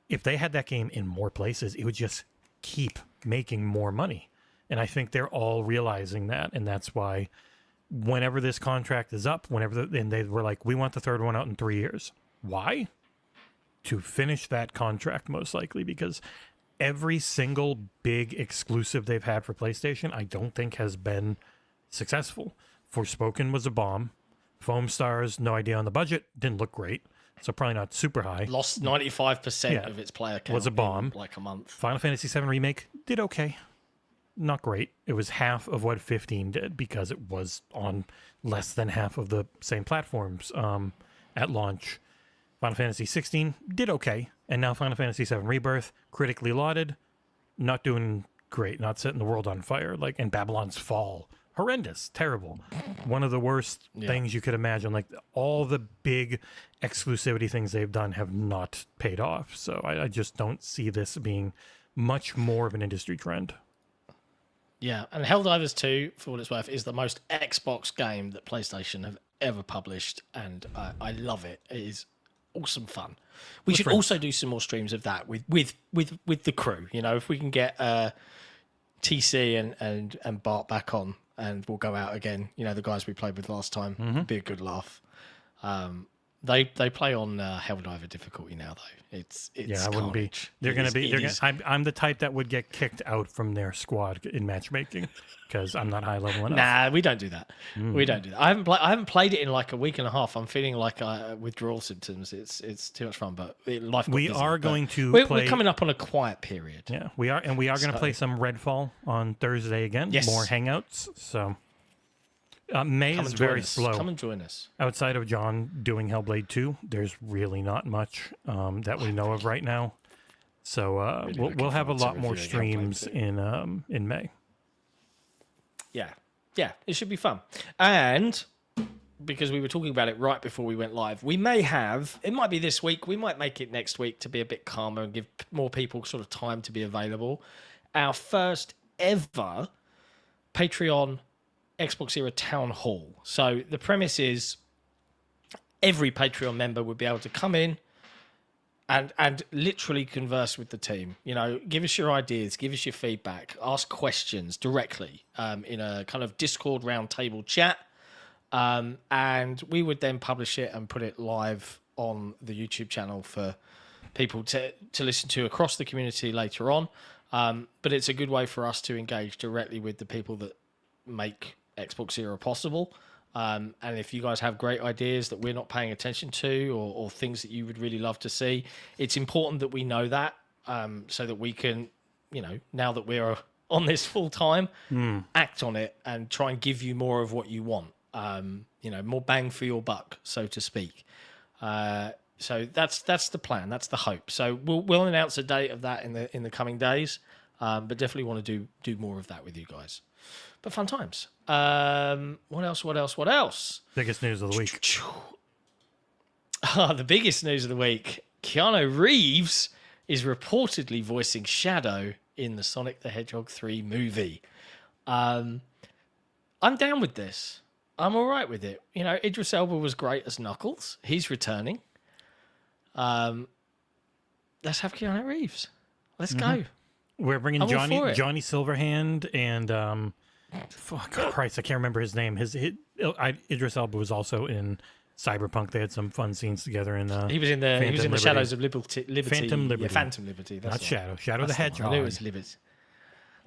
If they had that game in more places, it would just keep making more money. And I think they're all realizing that, and that's why whenever this contract is up, and they were like, we want the third one out in 3 years. Why? To finish that contract, most likely, because every single big exclusive they've had for PlayStation, I don't think has been successful. Forspoken was a bomb. Foam Stars, no idea on the budget. Didn't look great, so probably not super high. Lost 95% of its player count. Was a bomb. In like a month. Final Fantasy VII Remake did okay. Not great. It was half of what 15 did because it was on less than half of the same platforms at launch. Final Fantasy 16 did okay. And now Final Fantasy VII Rebirth, critically lauded, not doing great, not setting the world on fire. Like in Babylon's Fall. Horrendous, terrible. One of the worst things you could imagine. Like all the big exclusivity things they've done have not paid off. So I just don't see this being much more of an industry trend. Yeah, and Helldivers 2, for what it's worth, is the most Xbox game that PlayStation have ever published, and I love it. It is awesome fun. We should also do some more streams of that with the crew. You know, if we can get TC and Bart back on, and we'll go out again. You know, the guys we played with last time. It'd be a good laugh. They play on Helldivers difficulty now though. It's I wouldn't be. They're going to be. I'm the type that would get kicked out from their squad in matchmaking because I'm not high level enough. Nah, we don't do that. We don't do that. I haven't played it in like a week and a half. I'm feeling like withdrawal symptoms. It's too much fun, but life. We are going to. We're coming up on a quiet period. Yeah, we are, and we are going to play some Redfall on Thursday again. Yes. More hangouts. So. May is very slow. Come and join us. Outside of John doing Hellblade 2, there's really not much that we know of right now. So we'll have a lot more streams in May. Yeah, it should be fun. And because we were talking about it right before we went live, we may have, it might be this week, we might make it next week to be a bit calmer and give more people sort of time to be available. Our first ever Patreon XboxEra Town Hall. So the premise is every Patreon member would be able to come in and literally converse with the team. You know, give us your ideas, give us your feedback, ask questions directly in a kind of Discord roundtable chat. And we would then publish it and put it live on the YouTube channel for people to listen to across the community later on. But it's a good way for us to engage directly with the people that make XboxEra possible. And if you guys have great ideas that we're not paying attention to or things that you would really love to see, it's important that we know that so that we can, you know, now that we're on this full time, act on it and try and give you more of what you want. You know, more bang for your buck, so to speak. So that's the plan. That's the hope. So we'll announce a date of that in the coming days. But definitely want to do more of that with you guys. But fun times. What else? Biggest news of the week. The biggest news of the week. Keanu Reeves is reportedly voicing Shadow in the Sonic the Hedgehog 3 movie. I'm down with this. I'm all right with it. You know, Idris Elba was great as Knuckles. He's returning. Let's have Keanu Reeves. Let's go. We're bringing Johnny Silverhand and Christ, I can't remember his name. Idris Elba was also in Cyberpunk. They had some fun scenes together. He was in the Shadows of Liberty. Phantom Liberty. Yeah, Phantom Liberty. That's not Shadow. Shadow the Hedgehog. I knew it was Liberty.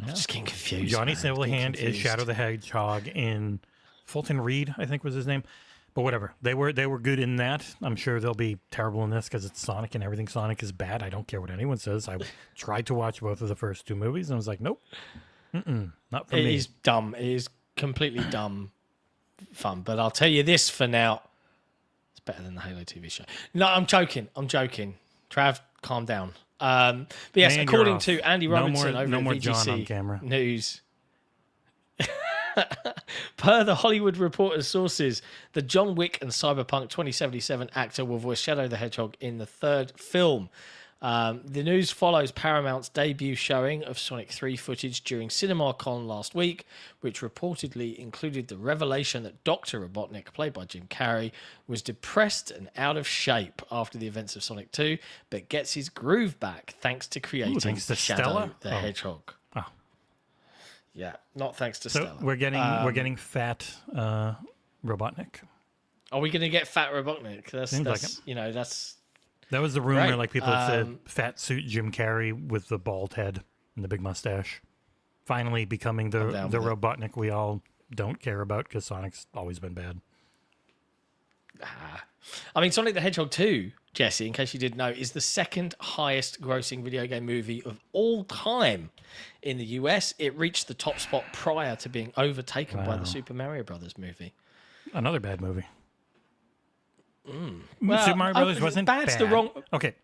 I'm just getting confused. Johnny Silverhand is Shadow the Hedgehog in Fulton Reed, I think was his name. But whatever. They were good in that. I'm sure they'll be terrible in this because it's Sonic and everything Sonic is bad. I don't care what anyone says. I tried to watch both of the first two movies and I was like, nope. Not for me. It is dumb. It is completely dumb fun. But I'll tell you this for now. It's better than the Halo TV show. No, I'm joking. Trav, calm down. But yes, according to Andy Robinson over at VGC John on camera. News, per the Hollywood Reporter's sources, the John Wick and Cyberpunk 2077 actor will voice Shadow the Hedgehog in the third film. The news follows Paramount's debut showing of Sonic 3 footage during CinemaCon last week, which reportedly included the revelation that Dr. Robotnik, played by Jim Carrey, was depressed and out of shape after the events of Sonic 2, but gets his groove back thanks to creating Shadow the Hedgehog. Oh. Yeah, not thanks to so Stella. We're getting fat Robotnik. Are we going to get fat Robotnik? Seems like it. You know, that's... That was the rumor, right. Like people had said, fat suit Jim Carrey with the bald head and the big mustache. Finally becoming the Robotnik we all don't care about because Sonic's always been bad. I mean, Sonic the Hedgehog 2, Jesse, in case you didn't know, is the second highest grossing video game movie of all time in the US. It reached the top spot prior to being overtaken by the Super Mario Brothers movie. Another bad movie. Well, Super Mario Brothers wasn't bad's bad. the wrong. Okay.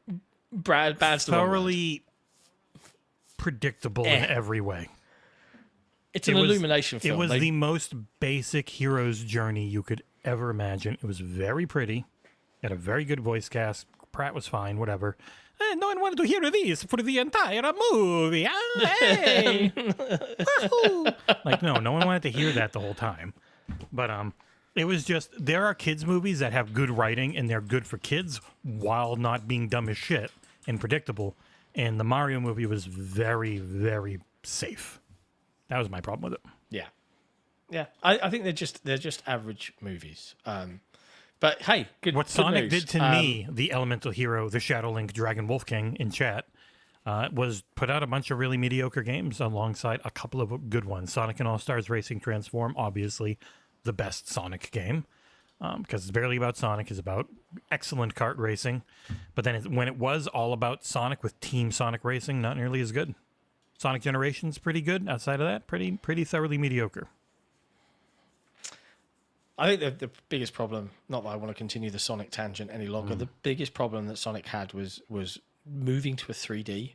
Bad's the wrong word. Thoroughly predictable in every way. It's an illumination film. It was the most basic hero's journey you could ever imagine. It was very pretty. Had a very good voice cast. Pratt was fine, whatever. No one wanted to hear this for the entire movie. Hey! Like, no one wanted to hear that the whole time. But it was just, there are kids' movies that have good writing and they're good for kids while not being dumb as shit and predictable. And the Mario movie was very, very safe. That was my problem with it. Yeah. I think they're just average movies. But hey, good. What good Sonic news. did to me, the elemental hero, the Shadow Link, Dragon Wolf King in chat, was put out a bunch of really mediocre games alongside a couple of good ones. Sonic and All-Stars Racing Transform, obviously the best Sonic game, because it's barely about Sonic. It's about excellent kart racing. But then when it was all about Sonic with Team Sonic Racing, not nearly as good. Sonic Generations pretty good. Outside of that, pretty thoroughly mediocre. I think the biggest problem, not that I want to continue the Sonic tangent any longer, the biggest problem that Sonic had was moving to a 3D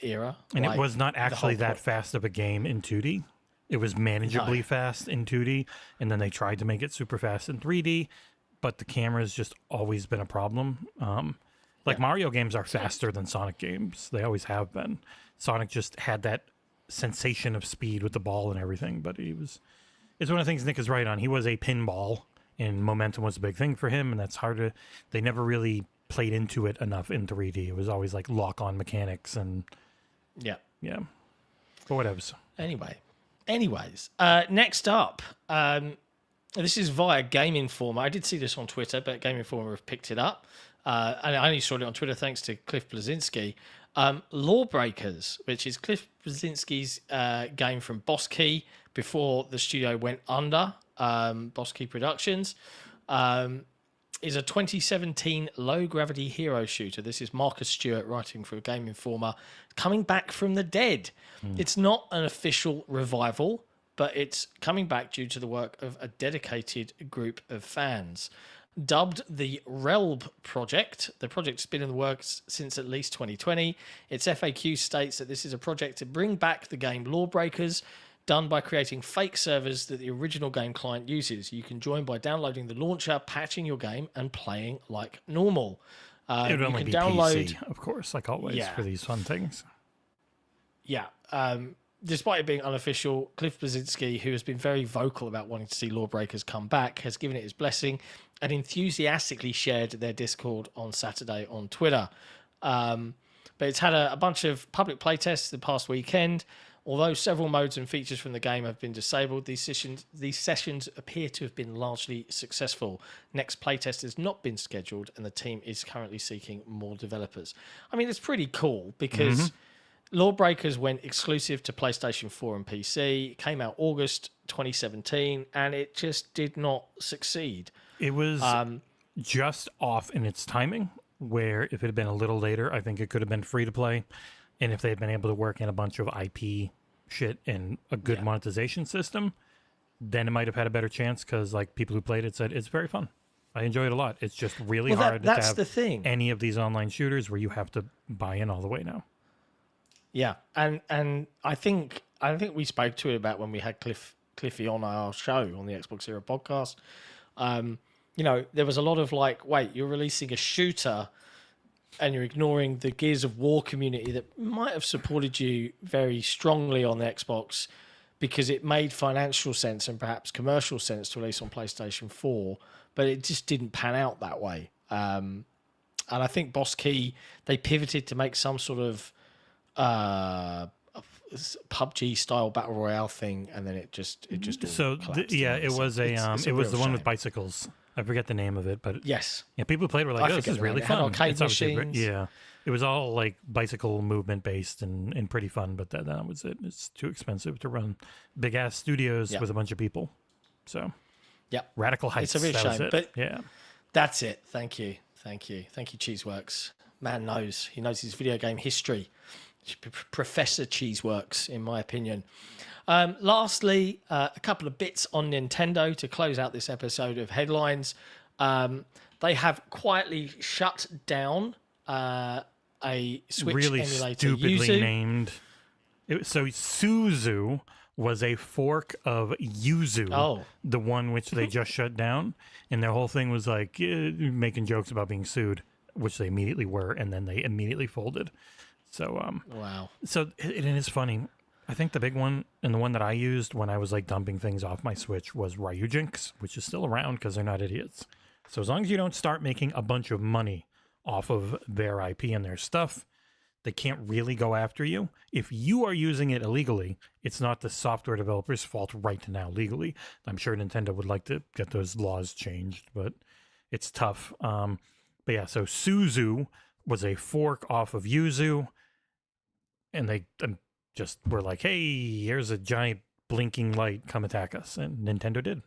era. And it was not actually that fast of a game in 2D. It was manageably fast in 2D, and then they tried to make it super fast in 3D, but the camera's just always been a problem. Mario games are faster than Sonic games. They always have been. Sonic just had that sensation of speed with the ball and everything, but it's one of the things Nick is right on. He was a pinball, and momentum was a big thing for him, and that's hard to... They never really played into it enough in 3D. It was always like lock-on mechanics and... Yeah. But whatevs. Anyways, next up, this is via Game Informer. I did see this on Twitter, but Game Informer have picked it up. And I only saw it on Twitter thanks to Cliff Bleszinski. Lawbreakers, which is Cliff Bleszinski's game from Boss Key before the studio went under, Boss Key Productions, is a 2017 low-gravity hero shooter. This is Marcus Stewart writing for Game Informer, coming back from the dead. It's not an official revival, but it's coming back due to the work of a dedicated group of fans. Dubbed the Relb Project, the project's been in the works since at least 2020. Its FAQ states that this is a project to bring back the game Lawbreakers, done by creating fake servers that the original game client uses. You can join by downloading the launcher, patching your game, and playing like normal. It would only be PC, of course, like always, for these fun things. Yeah. Despite it being unofficial, Cliff Bleszinski, who has been very vocal about wanting to see Lawbreakers come back, has given it his blessing and enthusiastically shared their Discord on Saturday on Twitter. But it's had a bunch of public playtests the past weekend. Although several modes and features from the game have been disabled, these sessions appear to have been largely successful. Next playtest has not been scheduled, and the team is currently seeking more developers. I mean, it's pretty cool because Lawbreakers went exclusive to PlayStation 4 and PC. It came out August 2017, and it just did not succeed. It was just off in its timing, where if it had been a little later, I think it could have been free to play. And if they had been able to work in a bunch of IP shit and a good monetization system, then it might have had a better chance because like people who played it said it's very fun. I enjoy it a lot. It's just really hard to have any of these online shooters where you have to buy in all the way now. Yeah, and I think we spoke to it about when we had Cliffy on our show on the XboxEra podcast. There was a lot of like, wait, you're releasing a shooter and you're ignoring the Gears of War community that might have supported you very strongly on the Xbox because it made financial sense and perhaps commercial sense to release on PlayStation 4, but it just didn't pan out that way. And I think Boss Key, they pivoted to make some sort of PUBG style battle royale thing, and then it just it was it was the one with bicycles. I forget the name of it, but people who played were like, "Oh, this is really fun." Arcade machines. It was all like bicycle movement based and pretty fun, but that was it. It's too expensive to run big ass studios with a bunch of people. So Yep. Radical Heights. It's a real shame, but yeah, that's it. Thank you, Cheeseworks. Man knows. He knows his video game history. Professor Cheeseworks, in my opinion. Lastly, a couple of bits on Nintendo to close out this episode of Headlines. They have quietly shut down a Switch really emulator. Stupidly Yuzu. named. So Suzu was a fork of Yuzu, the one which they just shut down, and their whole thing was like making jokes about being sued, which they immediately were, and then they immediately folded. So wow. So it is funny. I think the big one and the one that I used when I was like dumping things off my Switch was Ryujinx, which is still around because they're not idiots. So as long as you don't start making a bunch of money off of their IP and their stuff, they can't really go after you. If you are using it illegally, it's not the software developer's fault right now legally. I'm sure Nintendo would like to get those laws changed, but it's tough. But yeah, so Suzu was a fork off of Yuzu, and they just were like, hey, here's a giant blinking light, come attack us. And Nintendo did.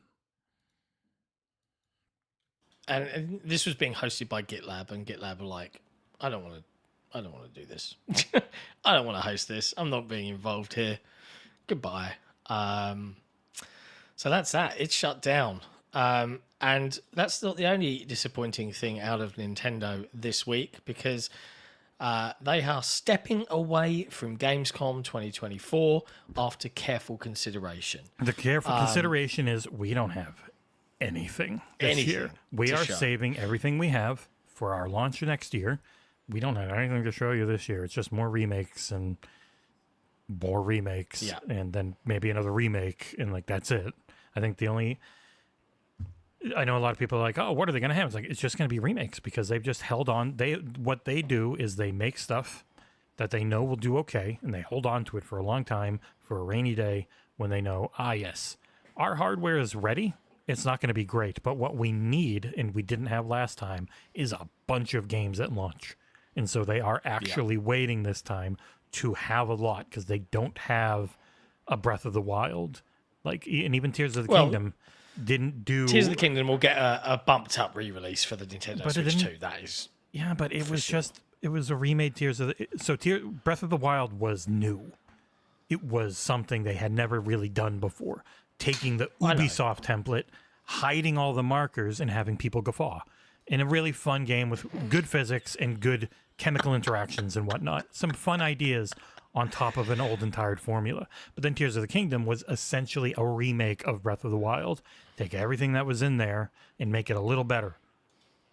And this was being hosted by GitLab, and GitLab were like, I don't want to do this. I don't want to host this. I'm not being involved here. Goodbye. So that's that. It's shut down. And that's not the only disappointing thing out of Nintendo this week, because they are stepping away from Gamescom 2024 after careful consideration. The careful consideration is we don't have anything this year. We are saving everything we have for our launch next year. We don't have anything to show you this year. It's just more remakes and more remakes, and then maybe another remake, and like that's it. I think I know a lot of people are like, oh, what are they going to have? It's like, it's just going to be remakes because they've just held on. What they do is they make stuff that they know will do okay, and they hold on to it for a long time for a rainy day when they know, yes, our hardware is ready. It's not going to be great, but what we need, and we didn't have last time, is a bunch of games at launch. And so they are actually waiting this time to have a lot because they don't have a Breath of the Wild. And even Tears of the Kingdom didn't do... Tears of the Kingdom will get a bumped up re-release for the Nintendo Switch 2. That is... Yeah, but it was it was a remade Tears of the... So Breath of the Wild was new. It was something they had never really done before. Taking the Ubisoft template, hiding all the markers, and having people guffaw. In a really fun game with good physics and good chemical interactions and whatnot. Some fun ideas on top of an old and tired formula. But then Tears of the Kingdom was essentially a remake of Breath of the Wild. Take everything that was in there and make it a little better.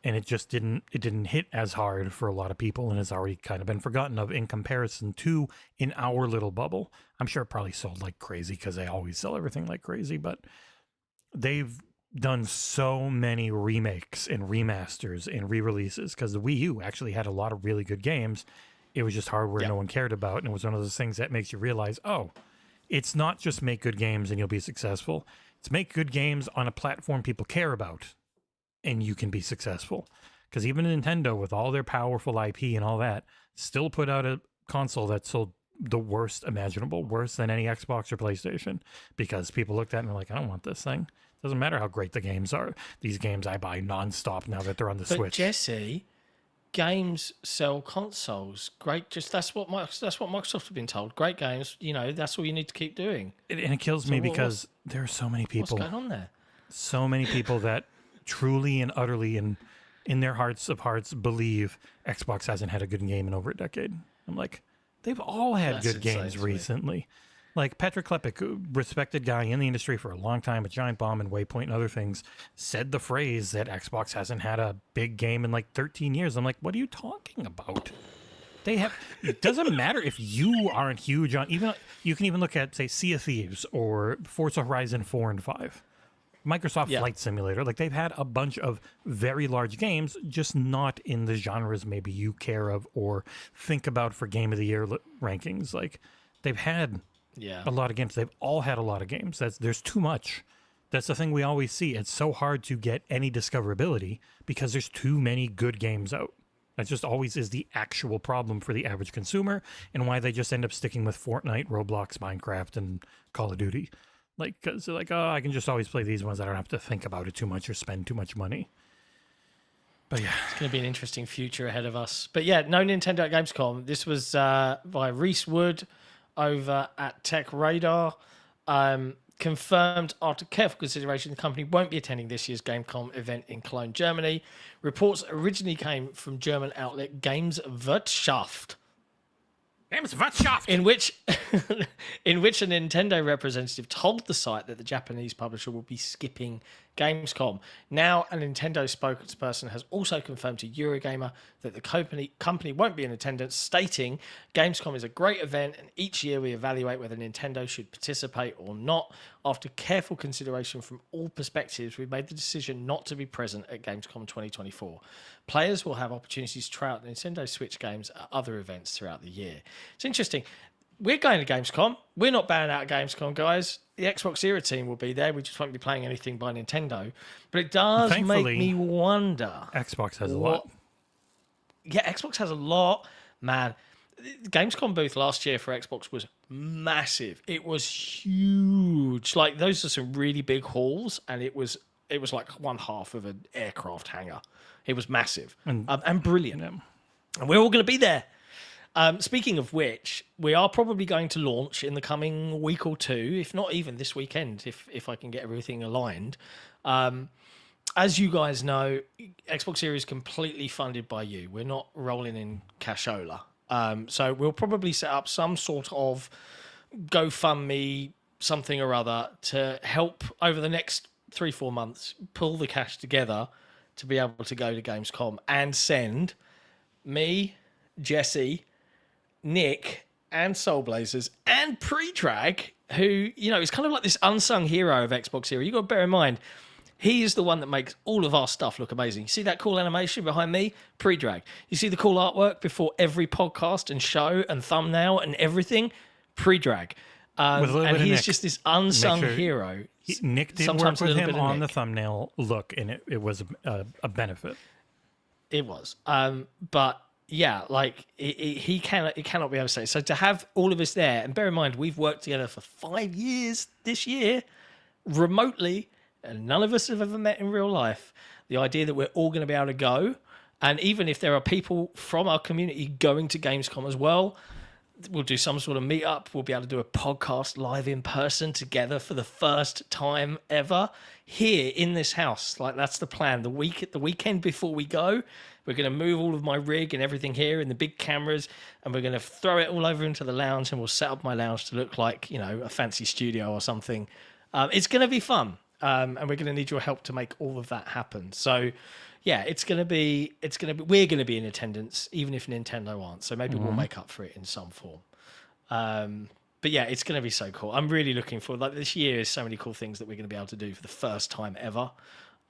And it just didn't hit as hard for a lot of people and has already kind of been forgotten of in comparison to in our little bubble. I'm sure it probably sold like crazy because they always sell everything like crazy, but they've done so many remakes and remasters and re-releases because the Wii U actually had a lot of really good games. It was just hardware no one cared about, and it was one of those things that makes you realize, it's not just make good games and you'll be successful. It's make good games on a platform people care about, and you can be successful. Because even Nintendo, with all their powerful IP and all that, still put out a console that sold the worst imaginable, worse than any Xbox or PlayStation, because people looked at it and were like, I don't want this thing. Doesn't matter how great the games are. These games I buy nonstop now that they're on the Switch. But Jesse, games sell consoles. Great, that's what Microsoft have been told. Great games, that's all you need to keep doing. And it kills me because there are so many people. What's going on there? So many people that truly and utterly and in their hearts of hearts believe Xbox hasn't had a good game in over a decade. I'm like, they've all had good games recently. Like Patrick Klepek, a respected guy in the industry for a long time, a Giant Bomb and Waypoint and other things, said the phrase that Xbox hasn't had a big game in like 13 years. I'm like, what are you talking about? They have. It doesn't matter if you aren't huge on even. You can even look at, say, Sea of Thieves or Forza Horizon 4 and 5. Microsoft Flight Simulator. Like, they've had a bunch of very large games, just not in the genres maybe you care of or think about for Game of the Year rankings. Like, they've had a lot of games. They've all had a lot of games. There's too much. That's the thing we always see. It's so hard to get any discoverability because there's too many good games out. That just always is the actual problem for the average consumer and why they just end up sticking with Fortnite, Roblox, Minecraft, and Call of Duty. Like, because they're like, oh, I can just always play these ones. I don't have to think about it too much or spend too much money. But yeah, it's going to be an interesting future ahead of us. But yeah, no Nintendo at Gamescom. This was by Reese Wood over at Tech Radar. Confirmed after careful consideration, the company won't be attending this year's Gamescom event in Cologne, Germany. Reports originally came from German outlet Gameswirtschaft. In which a Nintendo representative told the site that the Japanese publisher will be skipping Gamescom. Now, a Nintendo spokesperson has also confirmed to Eurogamer that the company won't be in attendance, stating, Gamescom is a great event and each year we evaluate whether Nintendo should participate or not. After careful consideration from all perspectives, we've made the decision not to be present at Gamescom 2024. Players will have opportunities to try out Nintendo Switch games at other events throughout the year. It's interesting. We're going to Gamescom. We're not banned out of Gamescom, guys. The XboxEra team will be there. We just won't be playing anything by Nintendo. But it does make me wonder. Xbox has a lot. Yeah, Xbox has a lot. Man, the Gamescom booth last year for Xbox was massive. It was huge. Like, those are some really big halls, and it was like one half of an aircraft hangar. It was massive and brilliant. Yeah. And we're all going to be there. Speaking of which, we are probably going to launch in the coming week or two, if not even this weekend, if I can get everything aligned. As you guys know, XboxEra is completely funded by you. We're not rolling in cashola. So we'll probably set up some sort of GoFundMe, something or other, to help over the next 3-4 months pull the cash together to be able to go to Gamescom and send me, Jesse, Nick, and Soulblazers, and Pre-Drag, who, you know, is kind of like this unsung hero of XboxEra. You've got to bear in mind, he is the one that makes all of our stuff look amazing. You see that cool animation behind me? Pre-Drag. You see the cool artwork before every podcast and show and thumbnail and everything? Pre-Drag. And he's just this unsung hero. Nick did work with him on the thumbnail look, and it was a benefit. It was. But yeah, like it cannot be overstated. So to have all of us there, and bear in mind, we've worked together for 5 years this year, remotely, and none of us have ever met in real life. The idea that we're all going to be able to go, and even if there are people from our community going to Gamescom as well, we'll do some sort of meetup. We'll be able to do a podcast live in person together for the first time ever here in this house. Like, that's the plan. The weekend before we go, we're going to move all of my rig and everything here and the big cameras, and we're going to throw it all over into the lounge, and we'll set up my lounge to look like, you know, a fancy studio or something. It's going to be fun. And we're going to need your help to make all of that happen. So, yeah, we're going to be in attendance, even if Nintendo aren't. So maybe we'll make up for it in some form. But yeah, it's going to be so cool. I'm really looking forward. Like, this year is so many cool things that we're going to be able to do for the first time ever.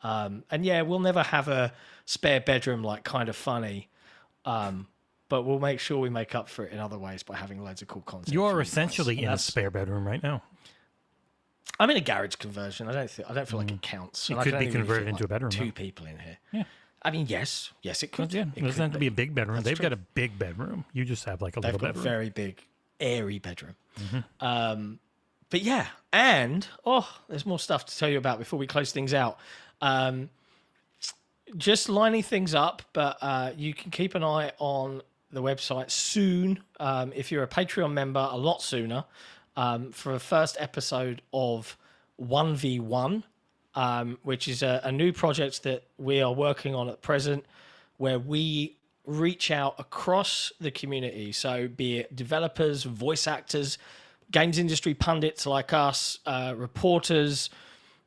And yeah, we'll never have a spare bedroom like Kind of Funny. But we'll make sure we make up for it in other ways by having loads of cool content. You are essentially in a spare bedroom right now. I'm in a garage conversion. I don't feel like it counts. It could be converted into a bedroom. 2 people in here. Yeah. I mean, yes, it could. Yeah, it doesn't have to be a big bedroom. They've got a big bedroom. You just have like a little bedroom. They've got a very big, airy bedroom. But yeah, and there's more stuff to tell you about before we close things out. Just lining things up, but you can keep an eye on the website soon. If you're a Patreon member, a lot sooner. For a first episode of 1v1, which is a new project that we are working on at present, where we reach out across the community. So be it developers, voice actors, games industry pundits like us, reporters,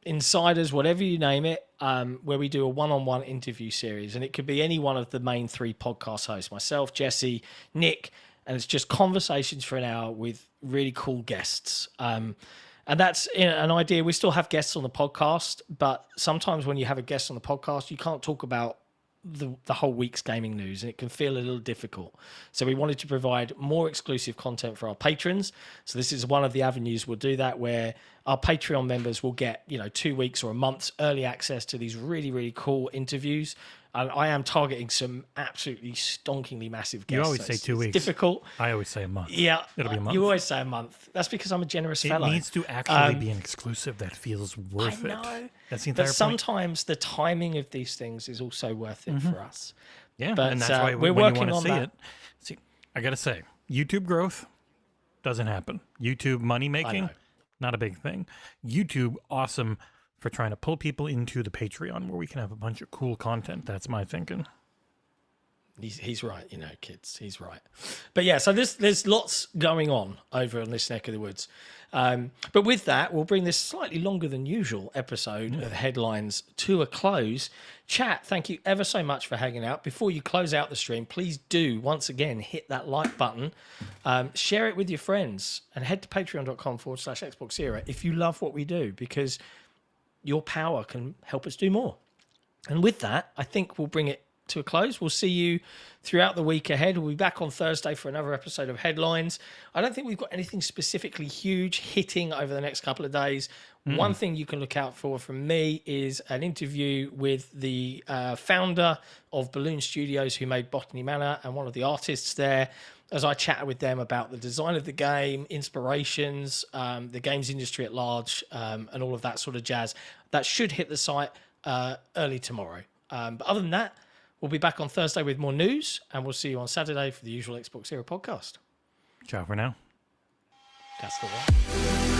insiders, whatever you name it, where we do a one-on-one interview series. And it could be any one of the main 3 podcast hosts, myself, Jesse, Nick, and it's just conversations for an hour with really cool guests. And that's an idea. We still have guests on the podcast, but sometimes when you have a guest on the podcast, you can't talk about the whole week's gaming news, and it can feel a little difficult. So we wanted to provide more exclusive content for our patrons. So this is one of the avenues we'll do that, where our Patreon members will get, 2 weeks or a month's early access to these really, really cool interviews. I am targeting some absolutely stonkingly massive guests. You always say 2 weeks. Difficult. I always say a month. Yeah, it'll be a month. You always say a month. That's because I'm a generous fellow. It needs to actually be an exclusive that feels worth it. That's the entire but point. sometimes the timing of these things is also worth it for us. Yeah, but and that's why we're when working you want to on see that. See, I gotta say, YouTube growth doesn't happen. YouTube money making, not a big thing. YouTube awesome for trying to pull people into the Patreon where we can have a bunch of cool content. That's my thinking. He's right, kids. He's right. But yeah, so there's lots going on over in this neck of the woods. But with that, we'll bring this slightly longer than usual episode of Headlines to a close. Chat, thank you ever so much for hanging out. Before you close out the stream, please do, once again, hit that like button. Share it with your friends and head to patreon.com/XboxEra if you love what we do, because your power can help us do more. And with that, I think we'll bring it to a close. We'll see you throughout the week ahead. We'll be back on Thursday for another episode of Headlines. I don't think we've got anything specifically huge hitting over the next couple of days. One thing you can look out for from me is an interview with the founder of Balloon Studios, who made Botany Manor, and one of the artists there, as I chatted with them about the design of the game, inspirations, the games industry at large, and all of that sort of jazz. That should hit the site early tomorrow. But other than that, we'll be back on Thursday with more news, and we'll see you on Saturday for the usual XboxEra podcast. Ciao for now. That's the one.